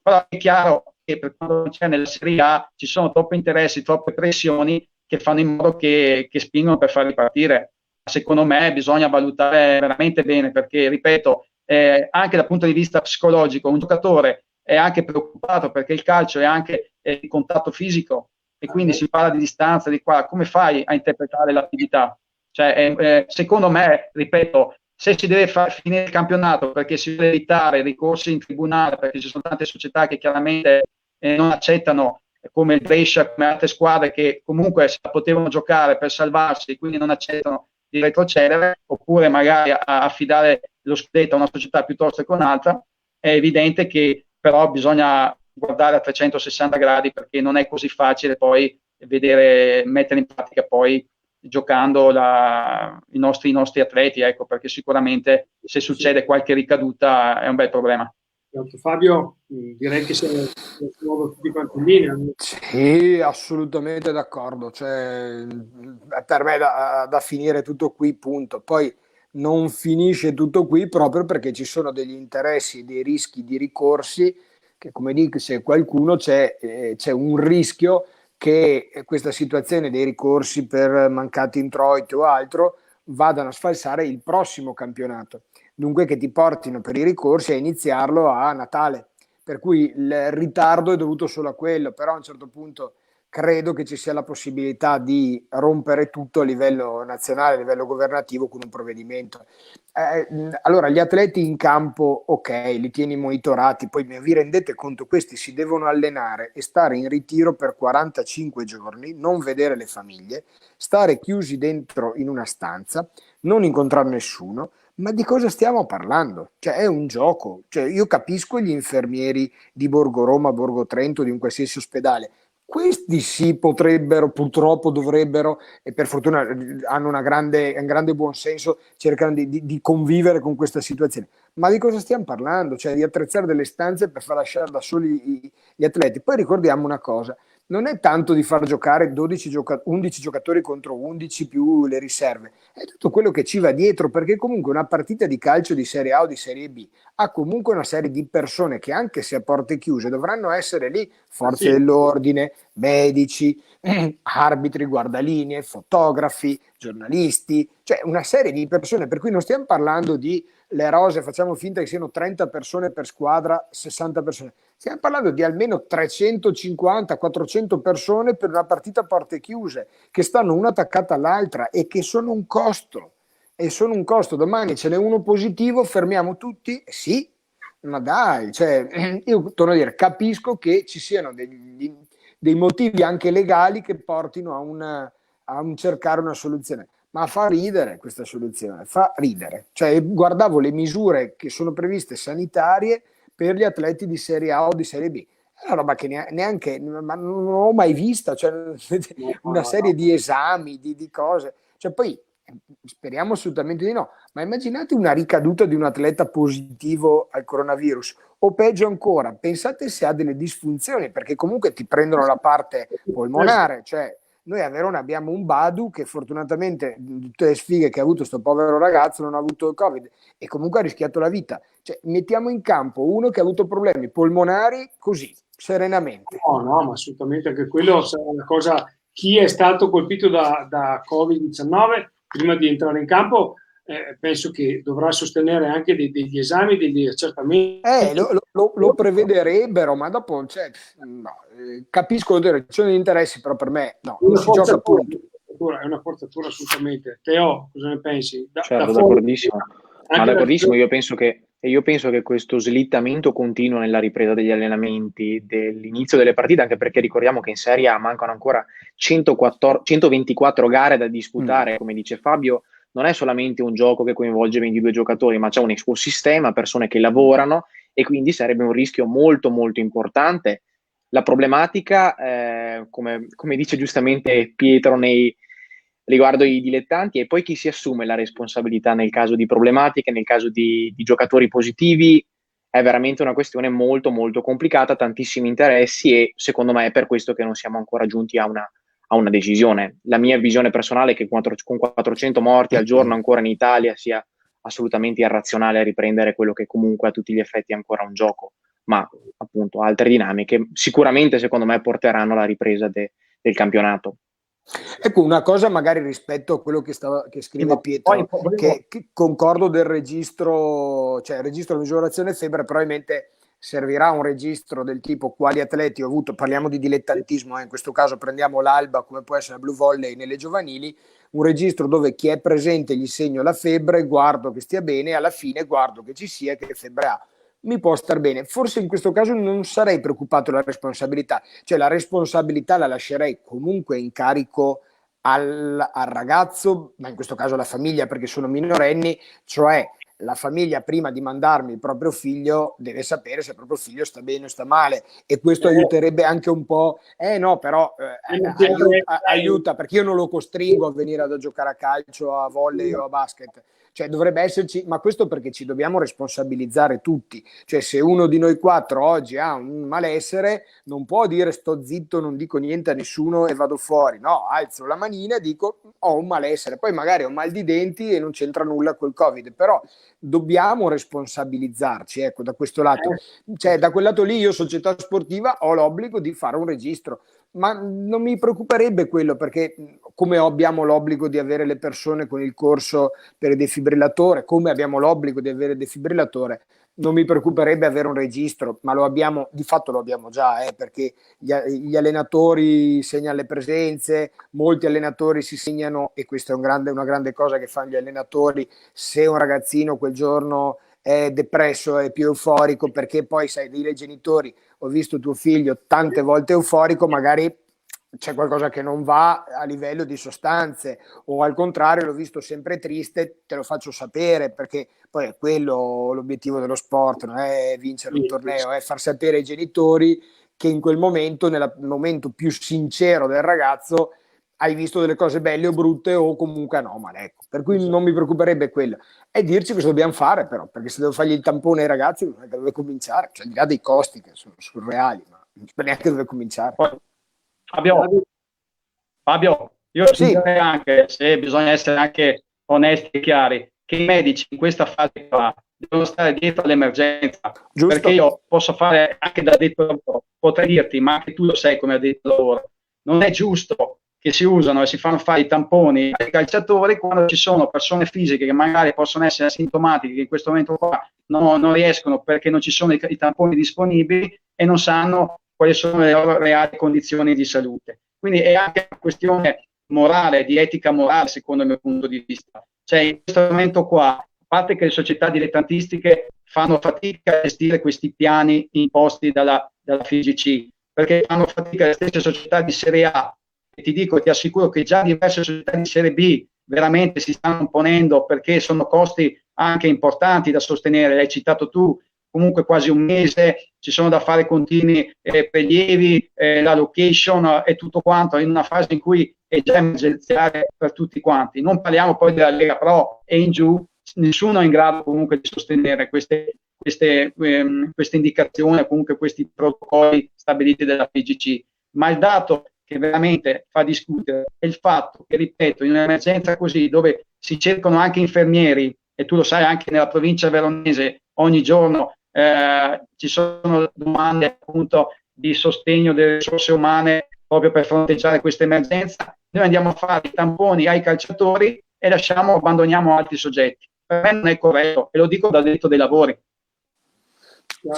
Però è chiaro che per quanto c'è nella Serie A ci sono troppi interessi, troppe pressioni che fanno in modo che spingono per far ripartire. Secondo me bisogna valutare veramente bene, perché ripeto, anche dal punto di vista psicologico un giocatore è anche preoccupato, perché il calcio è anche di contatto fisico, e quindi si parla di distanza, di qua, come fai a interpretare l'attività? Cioè, secondo me, ripeto, se si deve far finire il campionato perché si deve evitare ricorsi in tribunale, perché ci sono tante società che chiaramente non accettano, come il Brescia, come altre squadre che comunque se la potevano giocare per salvarsi, quindi non accettano di retrocedere, oppure magari a affidare lo scudetto a una società piuttosto che un'altra, è evidente che però bisogna guardare a 360 gradi, perché non è così facile poi mettere in pratica poi giocando i nostri atleti, ecco, perché sicuramente se succede qualche ricaduta è un bel problema. Fabio, direi che siamo tutti quanti in linea. Sì, assolutamente d'accordo. Cioè, per me da finire tutto qui, punto. Poi non finisce tutto qui proprio perché ci sono degli interessi, dei rischi di ricorsi che, come dice qualcuno, c'è un rischio che questa situazione dei ricorsi per mancati introiti o altro vadano a sfalsare il prossimo campionato. Dunque che ti portino per i ricorsi a iniziarlo a Natale. Per cui il ritardo è dovuto solo a quello, però a un certo punto credo che ci sia la possibilità di rompere tutto a livello nazionale, a livello governativo con un provvedimento. Allora, gli atleti in campo, ok, li tieni monitorati, poi vi rendete conto, questi si devono allenare e stare in ritiro per 45 giorni, non vedere le famiglie, stare chiusi dentro in una stanza, non incontrare nessuno. Ma di cosa stiamo parlando? Cioè, è un gioco. Cioè, io capisco gli infermieri di Borgo Roma, Borgo Trento, di un qualsiasi ospedale. Questi sì potrebbero, purtroppo dovrebbero, e per fortuna hanno un grande buon senso, cercano di convivere con questa situazione. Ma di cosa stiamo parlando? Cioè di attrezzare delle stanze per far lasciare da soli gli atleti. Poi ricordiamo una cosa, non è tanto di far giocare 11 giocatori contro 11 più le riserve, è tutto quello che ci va dietro, perché comunque una partita di calcio di Serie A o di Serie B ha comunque una serie di persone che anche se a porte chiuse dovranno essere lì, forze Sì. dell'ordine, medici, arbitri, guardalinee, fotografi, giornalisti, cioè una serie di persone, per cui non stiamo parlando di le rose, facciamo finta che siano 30 persone per squadra, 60 persone. Stiamo parlando di almeno 350-400 persone per una partita a porte chiuse, che stanno una attaccata all'altra e che sono un costo. E sono un costo. Domani ce n'è uno positivo, fermiamo tutti? Sì, ma dai, cioè, io torno a dire, capisco che ci siano dei motivi anche legali che portino a un cercare una soluzione. Ma fa ridere questa soluzione, fa ridere. Cioè, guardavo le misure che sono previste sanitarie per gli atleti di Serie A o di Serie B. È una roba che neanche, ma non ho mai vista, cioè, una serie di esami, di cose. Cioè, poi speriamo assolutamente di no, ma immaginate una ricaduta di un atleta positivo al coronavirus, o peggio ancora, pensate se ha delle disfunzioni, perché comunque ti prendono la parte polmonare, cioè noi a Verona abbiamo un Badu che fortunatamente, tutte le sfighe che ha avuto sto povero ragazzo, non ha avuto il Covid e comunque ha rischiato la vita. Cioè, mettiamo in campo uno che ha avuto problemi polmonari così, serenamente. No, ma assolutamente anche quello sarà una cosa. Chi è stato colpito da Covid-19 prima di entrare in campo, penso che dovrà sostenere anche degli esami, degli accertamenti. Lo prevederebbero, ma dopo cioè, no, capisco le direzioni di interessi, però per me no, non si gioca appunto. È una forzatura assolutamente. Teo, cosa ne pensi? Certo, d'accordissimo. Ma d'accordissimo, io penso che questo slittamento continuo nella ripresa degli allenamenti, dell'inizio delle partite, anche perché ricordiamo che in Serie A mancano ancora 124 gare da disputare, come dice Fabio, non è solamente un gioco che coinvolge 22 giocatori, ma c'è un ecosistema, persone che lavorano e quindi sarebbe un rischio molto molto importante. La problematica, come dice giustamente Pietro riguardo i dilettanti, e poi chi si assume la responsabilità nel caso di problematiche, nel caso di giocatori positivi, è veramente una questione molto molto complicata, tantissimi interessi e secondo me è per questo che non siamo ancora giunti a una decisione. La mia visione personale è che con 400 morti al giorno ancora in Italia sia assolutamente irrazionale riprendere quello che comunque a tutti gli effetti è ancora un gioco, ma appunto altre dinamiche sicuramente secondo me porteranno alla ripresa del campionato. Ecco, una cosa magari rispetto a quello che scrive Pietro, che concordo del registro, cioè il registro di misurazione febbre probabilmente servirà un registro del tipo quali atleti ho avuto, parliamo di dilettantismo, in questo caso prendiamo l'Alba come può essere la Blue Volley nelle giovanili, un registro dove chi è presente gli segno la febbre, guardo che stia bene e alla fine guardo che ci sia e che febbre ha. Mi può star bene, forse in questo caso non sarei preoccupato della responsabilità, cioè la responsabilità la lascerei comunque in carico al ragazzo, ma in questo caso alla famiglia perché sono minorenni, cioè la famiglia prima di mandarmi il proprio figlio deve sapere se il proprio figlio sta bene o sta male e questo aiuterebbe anche un po', no però aiuta perché io non lo costringo a venire a giocare a calcio, a volley o a basket. Cioè dovrebbe esserci, ma questo perché ci dobbiamo responsabilizzare tutti, cioè se uno di noi quattro oggi ha un malessere non può dire sto zitto, non dico niente a nessuno e vado fuori, no, alzo la manina e dico ho un malessere, poi magari ho mal di denti e non c'entra nulla col Covid, però dobbiamo responsabilizzarci, ecco, da questo lato, cioè da quel lato lì io società sportiva ho l'obbligo di fare un registro, ma non mi preoccuperebbe quello perché come abbiamo l'obbligo di avere le persone con il corso per il defibrillatore, come abbiamo l'obbligo di avere il defibrillatore, non mi preoccuperebbe avere un registro, ma lo abbiamo, di fatto lo abbiamo già, perché gli allenatori segnano le presenze, molti allenatori si segnano, e questa è una grande cosa che fanno gli allenatori, se un ragazzino quel giorno è depresso, è più euforico, perché poi sai, dire ai genitori, ho visto tuo figlio tante volte euforico, magari c'è qualcosa che non va a livello di sostanze, o al contrario l'ho visto sempre triste, te lo faccio sapere, perché poi è quello l'obiettivo dello sport, non è vincere un torneo, è far sapere ai genitori che in quel momento, nel momento più sincero del ragazzo, hai visto delle cose belle o brutte o comunque anomale, ecco. Per cui non mi preoccuperebbe quello. E dirci cosa dobbiamo fare però, perché se devo fargli il tampone ai ragazzi non è che dove cominciare, cioè al di là dei costi che sono surreali, ma non so neanche dove cominciare. Poi, Fabio, io aggiungerei anche, se bisogna essere anche onesti e chiari, che i medici in questa fase qua devono stare dietro all'emergenza. Giusto. Perché io posso fare anche da addetto al lavoro, potrei dirti, ma anche tu lo sai come addetto al lavoro, non è giusto che si usano e si fanno fare i tamponi ai calciatori quando ci sono persone fisiche che magari possono essere asintomatiche, che in questo momento qua non riescono perché non ci sono i tamponi disponibili e non sanno quali sono le loro reali condizioni di salute. Quindi è anche una questione morale, di etica morale, secondo il mio punto di vista. Cioè, in questo momento qua, a parte che le società dilettantistiche fanno fatica a gestire questi piani imposti dalla FIGC, perché fanno fatica le stesse società di Serie A, e ti assicuro che già diverse società di Serie B veramente si stanno ponendo, perché sono costi anche importanti da sostenere, l'hai citato tu, comunque quasi un mese, ci sono da fare continui prelievi, la location e tutto quanto, in una fase in cui è già emergenziale per tutti quanti. Non parliamo poi della Lega Pro e in giù, nessuno è in grado comunque di sostenere queste indicazioni, comunque questi protocolli stabiliti dalla FIGC. Ma il dato che veramente fa discutere è il fatto che, ripeto, in un'emergenza così, dove si cercano anche infermieri, e tu lo sai anche nella provincia veronese, ogni giorno ci sono domande appunto di sostegno delle risorse umane proprio per fronteggiare questa emergenza, noi andiamo a fare i tamponi ai calciatori e abbandoniamo altri soggetti. Per me non è corretto, e lo dico da addetto dei lavori.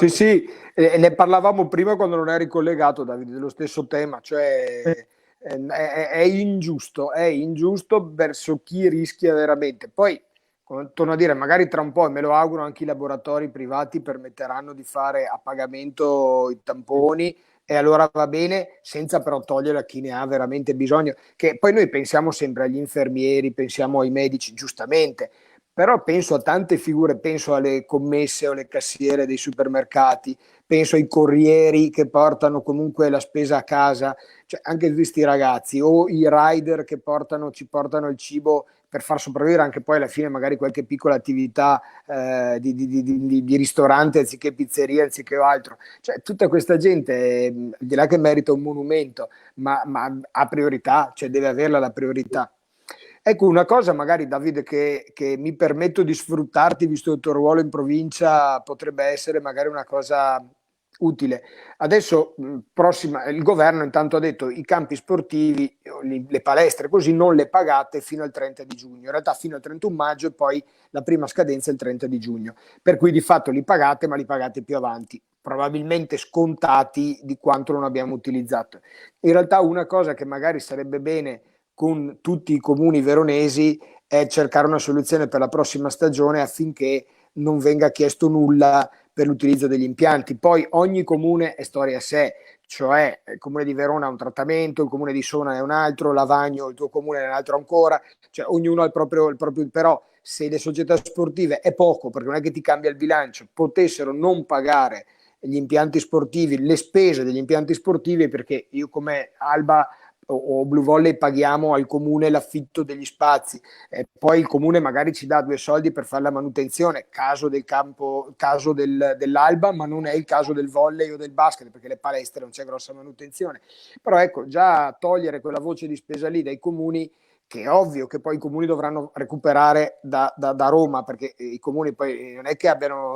Sì, ne parlavamo prima quando non eri collegato, Davide, dello stesso tema, cioè è ingiusto verso chi rischia veramente. Poi, torno a dire, magari tra un po', e me lo auguro, anche i laboratori privati permetteranno di fare a pagamento i tamponi, e allora va bene, senza però togliere a chi ne ha veramente bisogno. Che poi noi pensiamo sempre agli infermieri, pensiamo ai medici, giustamente, però penso a tante figure, penso alle commesse o alle cassiere dei supermercati, penso ai corrieri che portano comunque la spesa a casa, cioè anche questi ragazzi, o i rider che ci portano il cibo per far sopravvivere anche poi alla fine magari qualche piccola attività di ristorante anziché pizzeria, anziché altro. Cioè tutta questa gente, al di là che merita un monumento, ma ha priorità, cioè deve averla la priorità. Ecco, una cosa magari, Davide, che mi permetto di sfruttarti, visto il tuo ruolo in provincia, potrebbe essere magari una cosa utile. Adesso, il governo intanto ha detto i campi sportivi, le palestre così, non le pagate fino al 30 di giugno, in realtà fino al 31 maggio e poi la prima scadenza è il 30 di giugno, per cui di fatto li pagate, ma li pagate più avanti, probabilmente scontati di quanto non abbiamo utilizzato. In realtà una cosa che magari sarebbe bene con tutti i comuni veronesi è cercare una soluzione per la prossima stagione affinché non venga chiesto nulla per l'utilizzo degli impianti. Poi ogni comune è storia a sé, cioè il comune di Verona ha un trattamento, il comune di Sona è un altro, Lavagno, il tuo comune è un altro ancora, cioè ognuno ha il proprio, però se le società sportive, è poco perché non è che ti cambia il bilancio, potessero non pagare gli impianti sportivi, le spese degli impianti sportivi, perché io come Alba o Blue Volley paghiamo al comune l'affitto degli spazi, poi il comune magari ci dà 2 soldi per fare la manutenzione, caso del campo, caso dell'Alba, ma non è il caso del volley o del basket, perché le palestre non c'è grossa manutenzione. Però ecco, già togliere quella voce di spesa lì dai comuni, che è ovvio che poi i comuni dovranno recuperare da Roma, perché i comuni poi non è che abbiano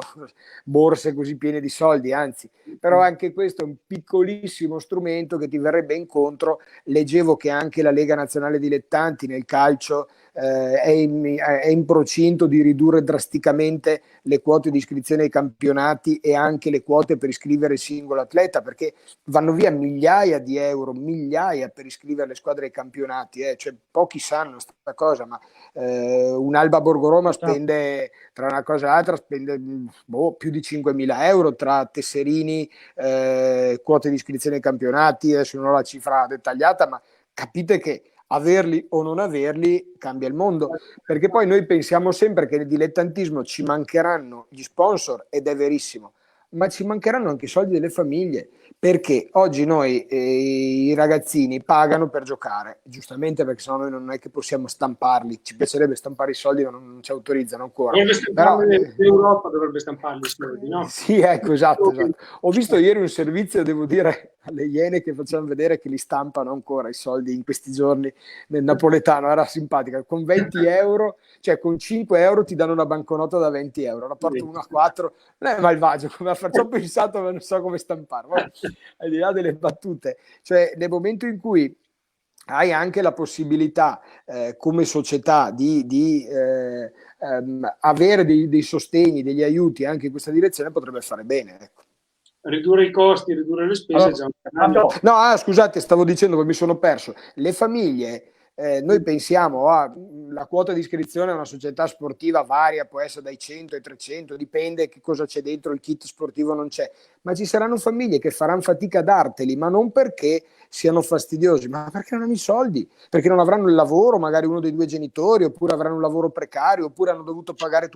borse così piene di soldi, anzi, però anche questo è un piccolissimo strumento che ti verrebbe incontro. Leggevo che anche la Lega Nazionale Dilettanti nel calcio è in procinto di ridurre drasticamente le quote di iscrizione ai campionati e anche le quote per iscrivere il singolo atleta, perché vanno via migliaia di euro, migliaia per iscrivere le squadre ai campionati, cioè pochi sanno questa cosa, ma un Alba Borgoroma spende, tra una cosa e l'altra, spende più di 5.000 euro tra tesserini, quote di iscrizione ai campionati, adesso non ho la cifra dettagliata, ma capite che averli o non averli cambia il mondo, perché poi noi pensiamo sempre che nel dilettantismo ci mancheranno gli sponsor, ed è verissimo, ma ci mancheranno anche i soldi delle famiglie, perché oggi noi i ragazzini pagano per giocare, giustamente, perché sennò noi non è che possiamo stamparli, ci piacerebbe stampare i soldi ma non ci autorizzano ancora. Però l'Europa dovrebbe stamparli i soldi, no? Sì, ecco, esatto. Ho visto ieri un servizio, devo dire, alle Iene, che facevano vedere che li stampano ancora i soldi in questi giorni nel napoletano, era simpatica, con 20 euro, cioè con 5 euro ti danno una banconota da 20 euro, la porto 1 a 4, non è malvagio, come ci ho pensato ma non so come stamparlo. Al di là delle battute, cioè nel momento in cui hai anche la possibilità come società di avere dei sostegni, degli aiuti anche in questa direzione, potrebbe fare bene, ecco. Ridurre i costi, ridurre le spese. No, scusate, stavo dicendo che mi sono perso. Le famiglie, noi pensiamo la quota di iscrizione a una società sportiva varia, può essere dai 100 ai 300, dipende che cosa c'è dentro, il kit sportivo non c'è, ma ci saranno famiglie che faranno fatica a darteli, ma non perché siano fastidiosi, ma perché non hanno i soldi, perché non avranno il lavoro, magari uno dei due genitori, oppure avranno un lavoro precario, oppure hanno dovuto pagare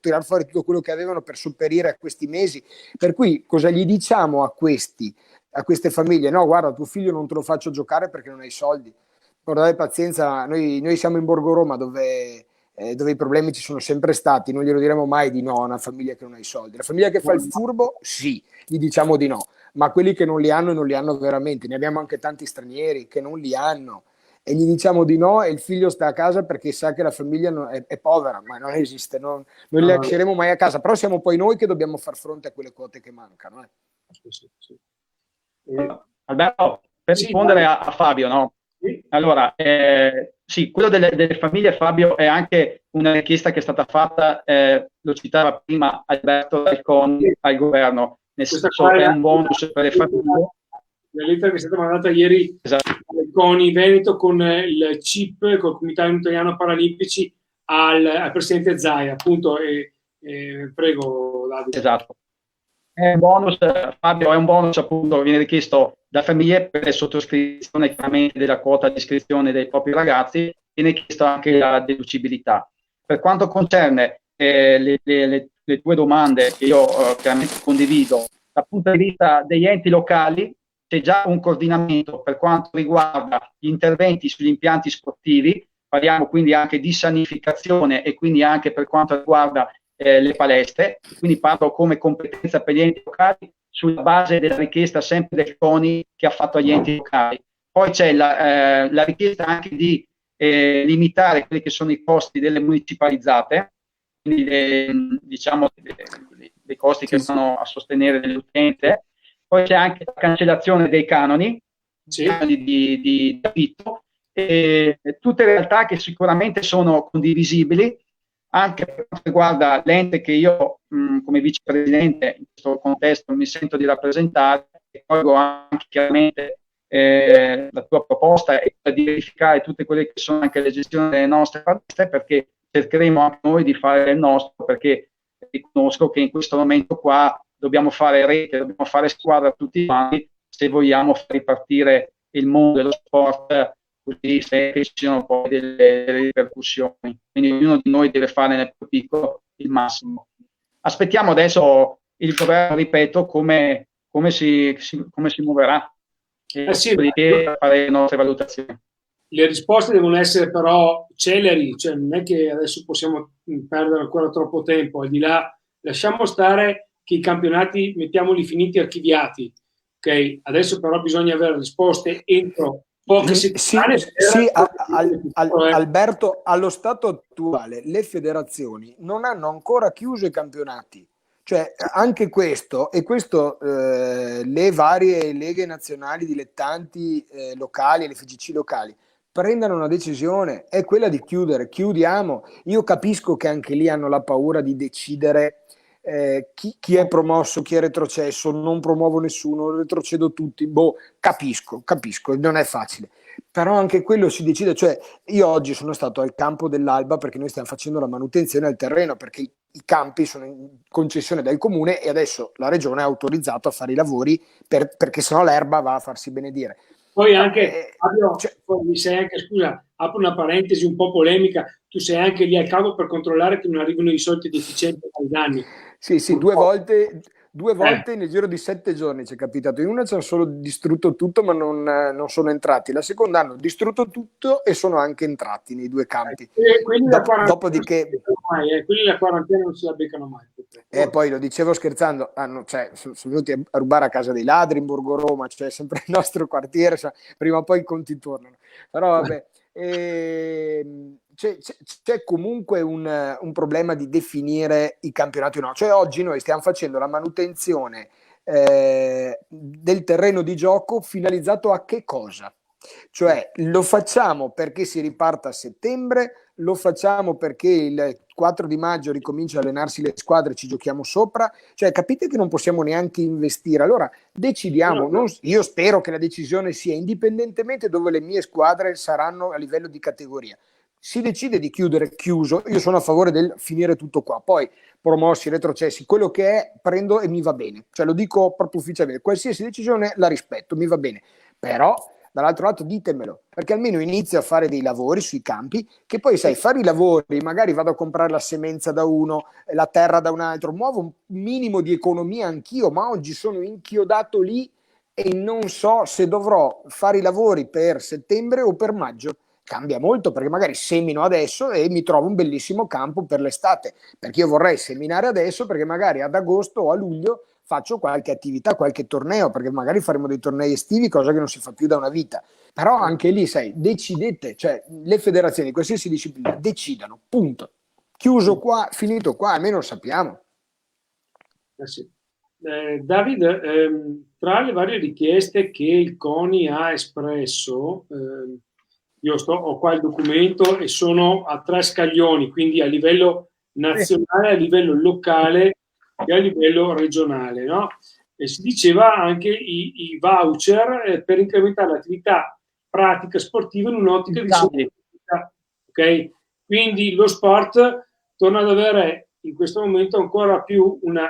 tirar fuori tutto quello che avevano per sopperire a questi mesi. Per cui cosa gli diciamo a queste famiglie? No, guarda, tuo figlio non te lo faccio giocare perché non hai soldi. Guardate, pazienza, noi siamo in Borgo Roma dove i problemi ci sono sempre stati, non glielo diremo mai di no a una famiglia che non ha i soldi. La famiglia che fa il furbo, sì, gli diciamo di no, ma quelli che non li hanno e non li hanno veramente, ne abbiamo anche tanti stranieri che non li hanno e gli diciamo di no e il figlio sta a casa perché sa che la famiglia è povera, ma non esiste, non li lasceremo mai a casa, però siamo poi noi che dobbiamo far fronte a quelle quote che mancano. Sì. Alberto, per rispondere a Fabio, no? Allora, sì, quello delle famiglie, Fabio, è anche una richiesta che è stata fatta, lo citava prima Alberto, dal CONI al governo, nel senso è un bonus per le famiglie. La lettera che è stata mandata ieri al CONI Veneto con il CIP, col Comitato Italiano Paralimpici, al presidente Zaia, appunto, prego Davide. Esatto. È un bonus, Fabio, è un bonus appunto, viene richiesto da famiglie per la sottoscrizione chiaramente della quota di iscrizione dei propri ragazzi, viene chiesta anche la deducibilità. Per quanto concerne le tue domande, che io chiaramente condivido, dal punto di vista degli enti locali c'è già un coordinamento per quanto riguarda gli interventi sugli impianti sportivi, parliamo quindi anche di sanificazione e quindi anche per quanto riguarda le palestre, quindi parlo come competenza per gli enti locali sulla base della richiesta sempre del CONI che ha fatto agli enti locali. Poi c'è la richiesta anche di limitare quelli che sono i costi delle municipalizzate, quindi diciamo dei costi che vanno a sostenere dell'utente. Poi c'è anche la cancellazione dei canoni, canoni di affitto, e tutte realtà che sicuramente sono condivisibili, anche per quanto riguarda l'ente che io come vicepresidente in questo contesto mi sento di rappresentare, e colgo anche chiaramente la tua proposta è di verificare tutte quelle che sono anche le gestioni delle nostre palestre, perché cercheremo anche noi di fare il nostro, perché riconosco che in questo momento qua dobbiamo fare rete, dobbiamo fare squadra tutti quanti se vogliamo far ripartire il mondo dello sport, così se ci siano poi delle ripercussioni. Quindi ognuno di noi deve fare nel più piccolo il massimo. Aspettiamo adesso il governo, ripeto, come si muoverà e dopodiché fare le nostre valutazioni. Le risposte devono essere però celeri, cioè non è che adesso possiamo perdere ancora troppo tempo, al di là, lasciamo stare che i campionati mettiamoli finiti, archiviati, ok? Adesso però bisogna avere risposte entro poche settimane. Alberto, allo stato attuale le federazioni non hanno ancora chiuso i campionati, cioè anche questo le varie leghe nazionali dilettanti locali e le FGC locali prendano una decisione, è quella di chiudiamo. Io capisco che anche lì hanno la paura di decidere chi è promosso, chi è retrocesso, non promuovo nessuno, retrocedo tutti, capisco, non è facile, però anche quello si decide, cioè io oggi sono stato al campo dell'Alba perché noi stiamo facendo la manutenzione al terreno, perché i campi sono in concessione del comune e adesso la regione ha autorizzato a fare i lavori perché sennò l'erba va a farsi benedire. Poi anche, scusa, apro una parentesi un po' polemica, tu sei anche lì al capo per controllare che non arrivino i soliti deficienti ai danni. Sì, due volte 2 volte nel giro di 7 giorni ci è capitato. In una ci hanno solo distrutto tutto, ma non sono entrati. La seconda hanno distrutto tutto e sono anche entrati nei 2 campi. Quelli Dopodiché, quelli la quarantena non se la beccano mai. Poi lo dicevo scherzando, sono venuti a rubare a casa dei ladri in Borgo Roma, cioè sempre il nostro quartiere, prima o poi i conti tornano. Però vabbè, c'è comunque un problema di definire i campionati o no. Cioè oggi noi stiamo facendo la manutenzione del terreno di gioco finalizzato a che cosa? Cioè lo facciamo perché si riparta a settembre, lo facciamo perché il 4 di maggio ricomincia a allenarsi le squadre e ci giochiamo sopra, cioè capite che non possiamo neanche investire. Allora decidiamo, io spero che la decisione sia indipendentemente dove le mie squadre saranno a livello di categoria. Si decide di chiudere, chiuso, io sono a favore del finire tutto qua, poi promossi, retrocessi, quello che è prendo e mi va bene, cioè lo dico proprio ufficialmente, qualsiasi decisione la rispetto, mi va bene, però dall'altro lato ditemelo, perché almeno inizio a fare dei lavori sui campi, che poi sai, fare i lavori, magari vado a comprare la semenza da uno, la terra da un altro, muovo un minimo di economia anch'io, ma oggi sono inchiodato lì e non so se dovrò fare i lavori per settembre o per maggio. Cambia molto, perché magari semino adesso e mi trovo un bellissimo campo per l'estate, perché io vorrei seminare adesso perché magari ad agosto o a luglio faccio qualche attività, qualche torneo, perché magari faremo dei tornei estivi, cosa che non si fa più da una vita. Però anche lì, sai, decidete, cioè le federazioni, qualsiasi disciplina, decidano, punto. Chiuso qua, finito qua, almeno lo sappiamo. Sì. David, tra le varie richieste che il CONI ha espresso, io ho qua il documento e sono a 3 scaglioni, quindi a livello nazionale, a livello locale e a livello regionale, no? E si diceva anche i voucher per incrementare l'attività pratica sportiva in un'ottica di sostenibilità. Ok? Quindi lo sport torna ad avere in questo momento ancora più una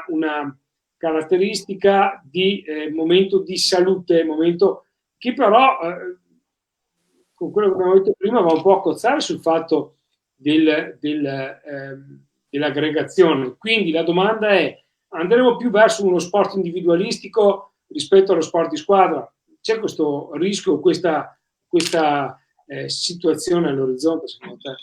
caratteristica di momento di salute, momento che però con quello che abbiamo detto prima va un po' a cozzare sul fatto dell'aggregazione. Quindi la domanda è: andremo più verso uno sport individualistico rispetto allo sport di squadra? C'è questo rischio, questa situazione all'orizzonte, secondo te?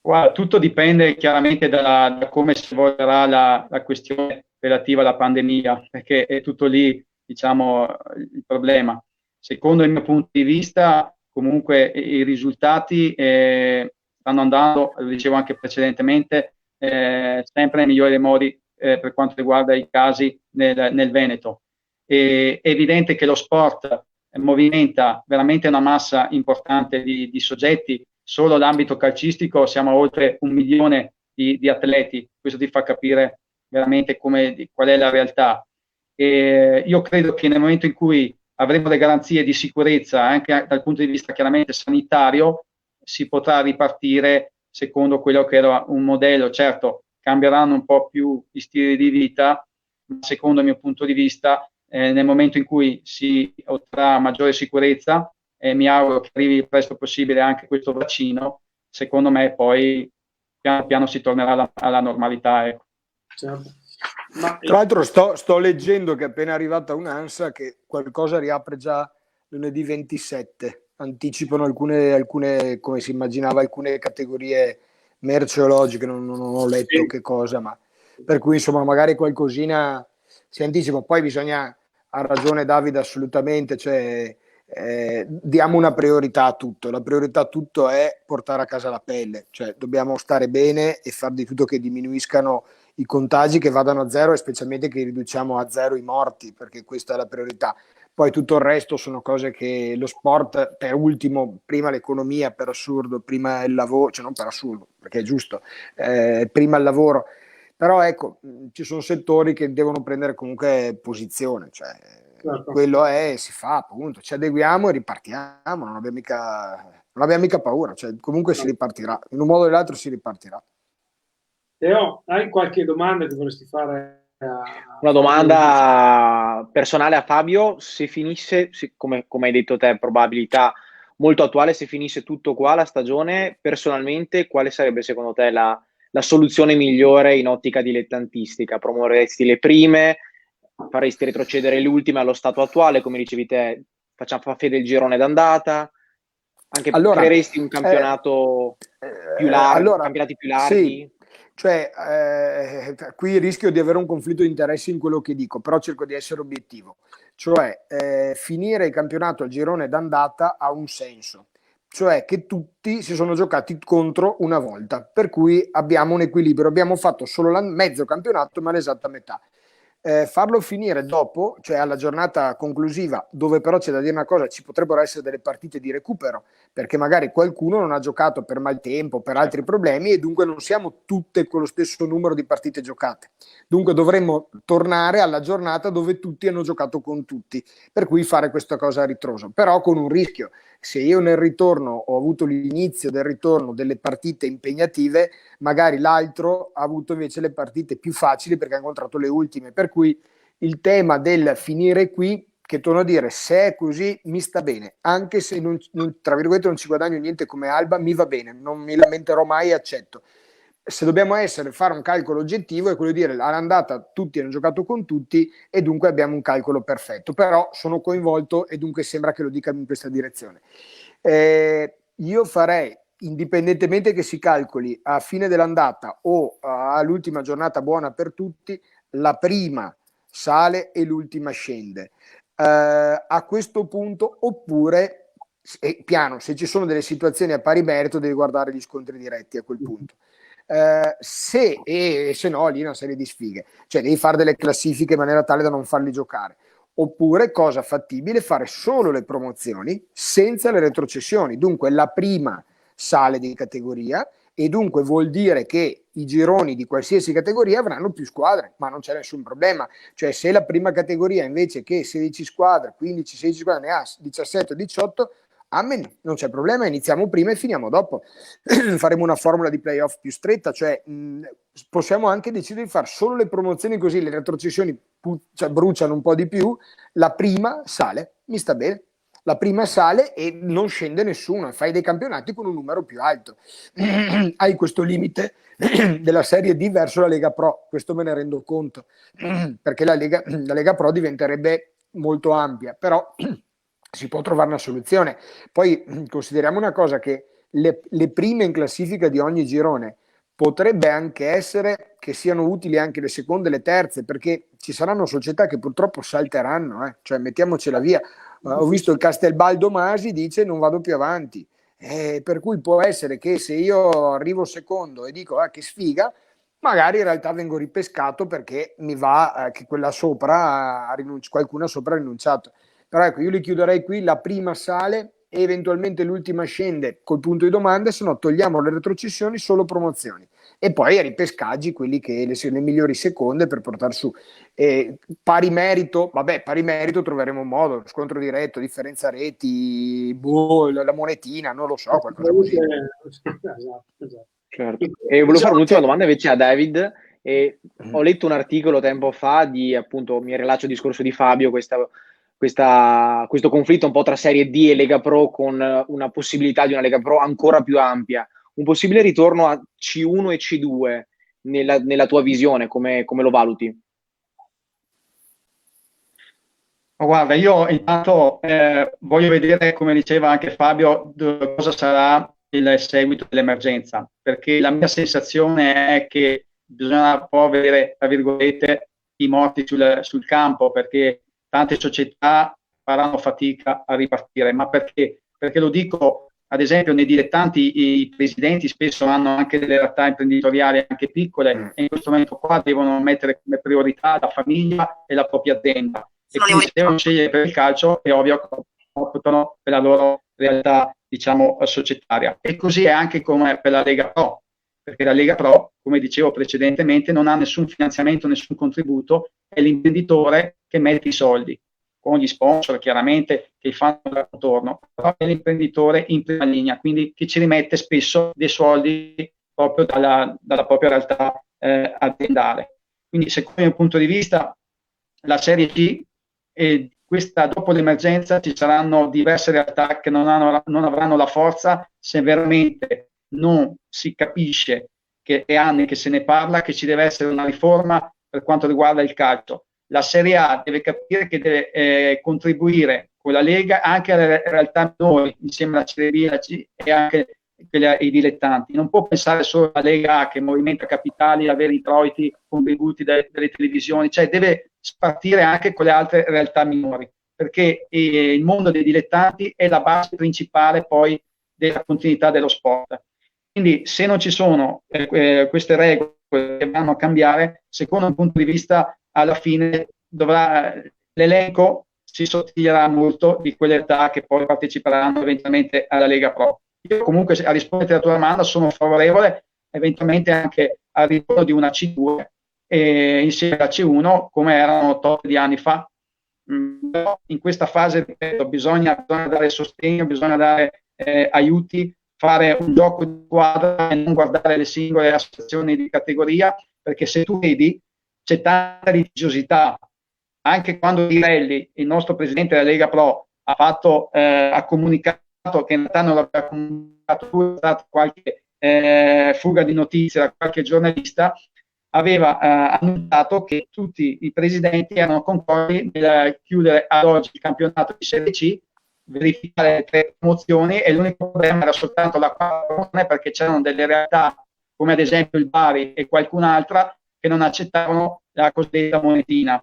Guarda, tutto dipende chiaramente da come si evolverà la questione relativa alla pandemia, perché è tutto lì, diciamo, il problema. Secondo il mio punto di vista, comunque i risultati stanno andando, lo dicevo anche precedentemente, sempre nei migliori modi per quanto riguarda i casi nel Veneto. È evidente che lo sport movimenta veramente una massa importante di soggetti. Solo l'ambito calcistico siamo a oltre 1 milione di atleti, questo ti fa capire veramente qual è la realtà. Io credo che nel momento in cui avremo le garanzie di sicurezza anche dal punto di vista chiaramente sanitario, si potrà ripartire secondo quello che era un modello. Certo, cambieranno un po' più gli stili di vita, ma secondo il mio punto di vista, nel momento in cui si otterrà maggiore sicurezza, mi auguro che arrivi il presto possibile anche questo vaccino, secondo me poi piano piano si tornerà alla normalità. Ecco. Certo. Tra l'altro sto leggendo che è appena arrivata un'ANSA che qualcosa riapre già lunedì 27, anticipano alcune come si immaginava, alcune categorie merceologiche, non ho letto che cosa, ma per cui insomma magari qualcosina si anticipa. Poi bisogna, ha ragione Davide assolutamente, cioè diamo una priorità a tutto. La priorità a tutto è portare a casa la pelle, cioè dobbiamo stare bene e far di tutto che diminuiscano i contagi, che vadano a zero e specialmente che riduciamo a zero i morti, perché questa è la priorità. Poi tutto il resto sono cose che lo sport, per ultimo, prima l'economia per assurdo, prima il lavoro, cioè non per assurdo perché è giusto, prima il lavoro, però ecco, ci sono settori che devono prendere comunque posizione, cioè certo. Quello è, si fa appunto, ci adeguiamo e ripartiamo, non abbiamo mica paura, cioè comunque si ripartirà, in un modo o nell'altro si ripartirà. Teo, hai qualche domanda che vorresti fare? Una domanda personale a Fabio: se finisse, come hai detto te, probabilità molto attuale, se finisse tutto qua la stagione, personalmente quale sarebbe secondo te la la soluzione migliore in ottica dilettantistica? Promuoveresti le prime, faresti retrocedere le ultime allo stato attuale, come dicevi te, facciamo fede il girone d'andata, anche creeresti un campionato più largo, campionati più larghi? Sì, cioè qui rischio di avere un conflitto di interessi in quello che dico, però cerco di essere obiettivo. Cioè finire il campionato al girone d'andata ha un senso, cioè che tutti si sono giocati contro una volta, per cui abbiamo un equilibrio, abbiamo fatto solo mezzo campionato ma l'esatta metà. Farlo finire dopo, cioè alla giornata conclusiva, dove però c'è da dire una cosa, ci potrebbero essere delle partite di recupero, perché magari qualcuno non ha giocato per maltempo, per altri problemi, e dunque non siamo tutte con lo stesso numero di partite giocate. Dunque dovremmo tornare alla giornata dove tutti hanno giocato con tutti, per cui fare questa cosa a ritroso, però con un rischio. Se io nel ritorno ho avuto l'inizio del ritorno delle partite impegnative, magari l'altro ha avuto invece le partite più facili perché ha incontrato le ultime, per cui il tema del finire qui, che torno a dire, se è così mi sta bene, anche se tra virgolette non ci guadagno niente come Alba, mi va bene, non mi lamenterò mai, accetto. Se dobbiamo fare un calcolo oggettivo è quello di dire all'andata tutti hanno giocato con tutti e dunque abbiamo un calcolo perfetto, però sono coinvolto e dunque sembra che lo dica in questa direzione. Io farei, indipendentemente che si calcoli a fine dell'andata o all'ultima giornata buona per tutti, la prima sale e l'ultima scende. A questo punto, oppure piano, se ci sono delle situazioni a pari merito devi guardare gli scontri diretti a quel punto. Se no lì una serie di sfighe, cioè devi fare delle classifiche in maniera tale da non farli giocare, oppure cosa fattibile, fare solo le promozioni senza le retrocessioni, dunque la prima sale di categoria e dunque vuol dire che i gironi di qualsiasi categoria avranno più squadre, ma non c'è nessun problema, cioè se la prima categoria invece che 16 squadre, 15, 16 squadre ne ha 17, 18, amen, non c'è problema, iniziamo prima e finiamo dopo. Faremo una formula di playoff più stretta, cioè possiamo anche decidere di fare solo le promozioni così le retrocessioni bruciano un po' di più, la prima sale, mi sta bene. La prima sale e non scende nessuno, fai dei campionati con un numero più alto. Hai questo limite della Serie D verso la Lega Pro, questo me ne rendo conto, perché la Lega Pro diventerebbe molto ampia, però si può trovare una soluzione. Poi consideriamo una cosa, che le prime in classifica di ogni girone potrebbe anche essere che siano utili anche le seconde e le terze, perché ci saranno società che purtroppo salteranno, cioè mettiamocela via. Ho visto il Castelbaldo Masi dice non vado più avanti, per cui può essere che se io arrivo secondo e dico che sfiga, magari in realtà vengo ripescato perché mi va che quella sopra qualcuno sopra ha rinunciato. Però ecco, io li chiuderei qui, la prima sale e eventualmente l'ultima scende col punto di domanda, se no togliamo le retrocessioni, solo promozioni. E poi a ripescaggi quelli che le migliori seconde per portare su. Pari merito troveremo un modo, scontro diretto, differenza reti, la monetina, non lo so, qualcosa così. Esatto. Certo. E volevo fare un'ultima domanda invece a David. Ho letto un articolo tempo fa appunto, mi rilaccio al discorso di Fabio, questo conflitto un po' tra Serie D e Lega Pro, con una possibilità di una Lega Pro ancora più ampia, un possibile ritorno a C1 e C2 nella tua visione, come lo valuti? Guarda, io intanto voglio vedere, come diceva anche Fabio, cosa sarà il seguito dell'emergenza, perché la mia sensazione è che bisogna un po' vedere, tra virgolette, i morti sul campo, perché tante società faranno fatica a ripartire. Ma perché? Perché lo dico, ad esempio, nei dilettanti i presidenti spesso hanno anche delle realtà imprenditoriali anche piccole e in questo momento qua devono mettere come priorità la famiglia e la propria azienda. E quindi se devono scegliere per il calcio, è ovvio che optano per la loro realtà, diciamo, societaria. E così è anche come per la Lega Pro, perché la Lega Pro, come dicevo precedentemente, non ha nessun finanziamento, nessun contributo, è l'imprenditore che mette i soldi, con gli sponsor chiaramente che fanno da contorno, però è l'imprenditore in prima linea, quindi che ci rimette spesso dei soldi proprio dalla propria realtà aziendale. Quindi secondo il mio punto di vista la Serie C, dopo l'emergenza ci saranno diverse realtà che non avranno la forza se veramente non si capisce che è anni che se ne parla, che ci deve essere una riforma per quanto riguarda il calcio. La Serie A deve capire che deve contribuire con la Lega anche alle realtà minori, insieme alla Serie B e alla C, e anche ai dilettanti. Non può pensare solo alla Lega A che movimenta capitali, avere introiti, contributi delle televisioni, cioè deve spartire anche con le altre realtà minori, perché il mondo dei dilettanti è la base principale poi della continuità dello sport. Quindi se non ci sono queste regole che vanno a cambiare, secondo un punto di vista, alla fine l'elenco si sottiglierà molto di quelle realtà che poi parteciperanno eventualmente alla Lega Pro. Io comunque, a rispondere alla tua domanda, sono favorevole eventualmente anche al ritorno di una C2 insieme alla C1 come erano tot di anni fa. In questa fase, ripeto, bisogna dare sostegno, bisogna dare aiuti, fare un gioco di squadra e non guardare le singole associazioni di categoria, perché se tu vedi c'è tanta litigiosità. Anche quando Pirelli, il nostro presidente della Lega Pro, ha comunicato che in realtà non l'aveva comunicato, è stata qualche fuga di notizie da qualche giornalista, aveva annunciato che tutti i presidenti erano concordi nel chiudere ad oggi il campionato di Serie C, verificare le 3 promozioni, e l'unico problema era soltanto la quarta promozione, perché c'erano delle realtà come ad esempio il Bari e qualcun'altra che non accettavano la cosiddetta monetina.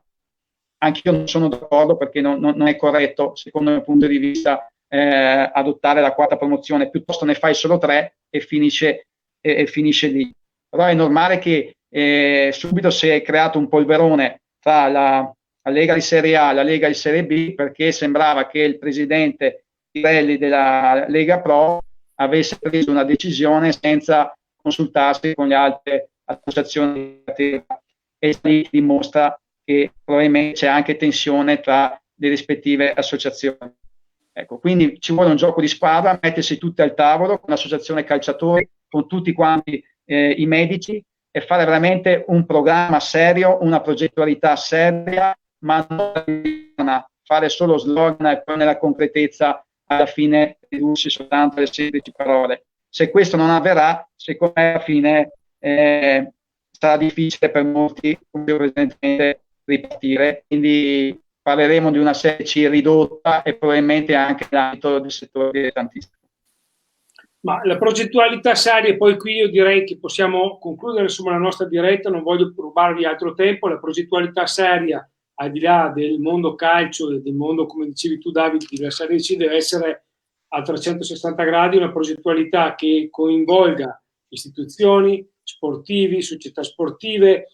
Anche io non sono d'accordo, perché non è corretto, secondo il mio punto di vista, adottare la quarta promozione, piuttosto ne fai solo 3 e finisce lì. Però è normale che subito si è creato un polverone tra la Lega di Serie A e la Lega di Serie B, perché sembrava che il presidente Pirelli della Lega Pro avesse preso una decisione senza consultarsi con le altre associazioni, e lì dimostra che probabilmente c'è anche tensione tra le rispettive associazioni. Ecco, quindi ci vuole un gioco di squadra, mettersi tutti al tavolo con l'associazione calciatori, con tutti quanti i medici, e fare veramente un programma serio, una progettualità seria, ma non fare solo slogan e poi nella concretezza alla fine ridursi soltanto alle semplici parole. Se questo non avverrà, secondo me alla fine sarà difficile per molti, evidentemente, ripartire. Quindi parleremo di una Serie C ridotta e probabilmente anche nell'ambito del settore dilettantistico. Ma la progettualità seria, poi qui io direi che possiamo concludere insomma la nostra diretta, non voglio rubarvi altro tempo. La progettualità seria, al di là del mondo calcio e del mondo, come dicevi tu Davide, della Serie C, deve essere a 360 gradi una progettualità che coinvolga istituzioni, sportivi, società sportive,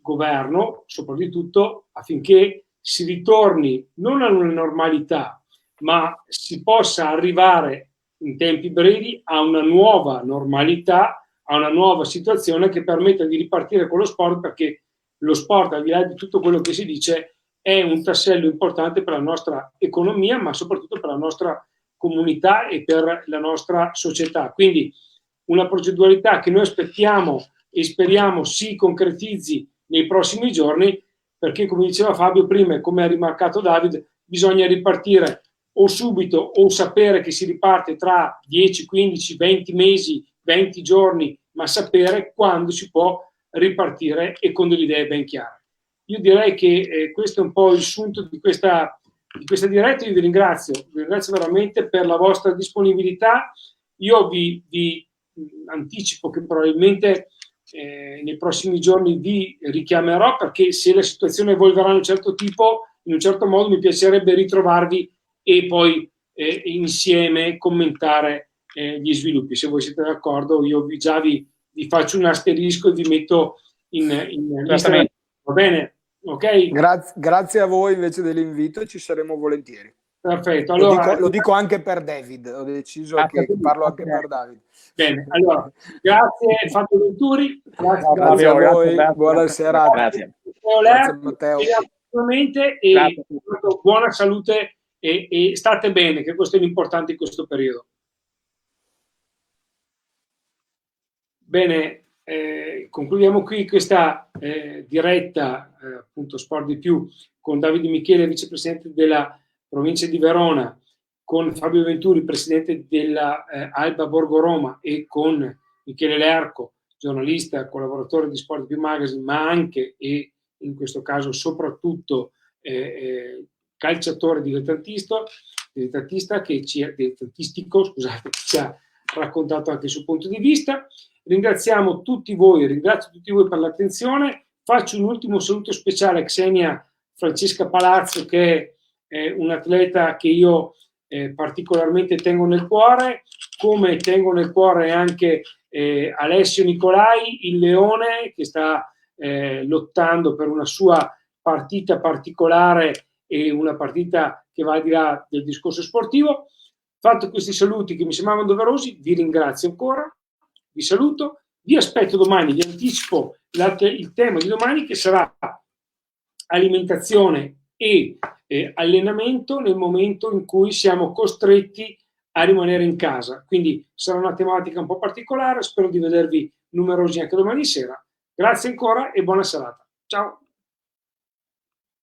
governo, soprattutto, affinché si ritorni non a una normalità, ma si possa arrivare in tempi brevi a una nuova normalità, a una nuova situazione che permetta di ripartire con lo sport, perché lo sport, al di là di tutto quello che si dice, è un tassello importante per la nostra economia, ma soprattutto per la nostra comunità e per la nostra società. Quindi una proceduralità che noi aspettiamo e speriamo si concretizzi nei prossimi giorni, perché come diceva Fabio prima e come ha rimarcato Davide, bisogna ripartire o subito o sapere che si riparte tra 10, 15, 20 mesi, 20 giorni, ma sapere quando si può ripartire e con delle idee ben chiare. Io direi che questo è un po' il sunto di questa diretta. Io vi ringrazio veramente per la vostra disponibilità. Io vi anticipo che probabilmente nei prossimi giorni vi richiamerò, perché se la situazione evolverà in un certo tipo, in un certo modo, mi piacerebbe ritrovarvi e poi insieme commentare gli sviluppi. Se voi siete d'accordo, io già vi faccio un asterisco e vi metto in lista. Va bene? Ok? Grazie a voi invece dell'invito, e ci saremo volentieri. Perfetto. Allora, lo dico anche per David, ho deciso che parlo anche per David. Bene, allora, grazie Fabio Venturi, grazie a voi, buona serata. Grazie. Grazie Matteo. E buona salute e state bene, che questo è l'importante in questo periodo. Bene, concludiamo qui questa diretta appunto Sport di Più con Davide Michele, vicepresidente della provincia di Verona, con Fabio Venturi, presidente della Alba Borgo Roma, e con Michele Lerco, giornalista, collaboratore di Sport Più Magazine, ma anche e in questo caso soprattutto calciatore dilettantistico scusate, che ci ha raccontato anche il suo punto di vista. Ringrazio tutti voi per l'attenzione. Faccio un ultimo saluto speciale a Xenia Francesca Palazzo, che è un atleta che io particolarmente tengo nel cuore, come tengo nel cuore anche Alessio Nicolai, il leone, che sta lottando per una sua partita particolare e una partita che va al di là del discorso sportivo. Fatto questi saluti che mi sembravano doverosi, vi ringrazio ancora, vi saluto, vi aspetto domani, vi anticipo il tema di domani, che sarà alimentazione e allenamento nel momento in cui siamo costretti a rimanere in casa. Quindi sarà una tematica un po' particolare, spero di vedervi numerosi anche domani sera. Grazie ancora e buona serata. Ciao!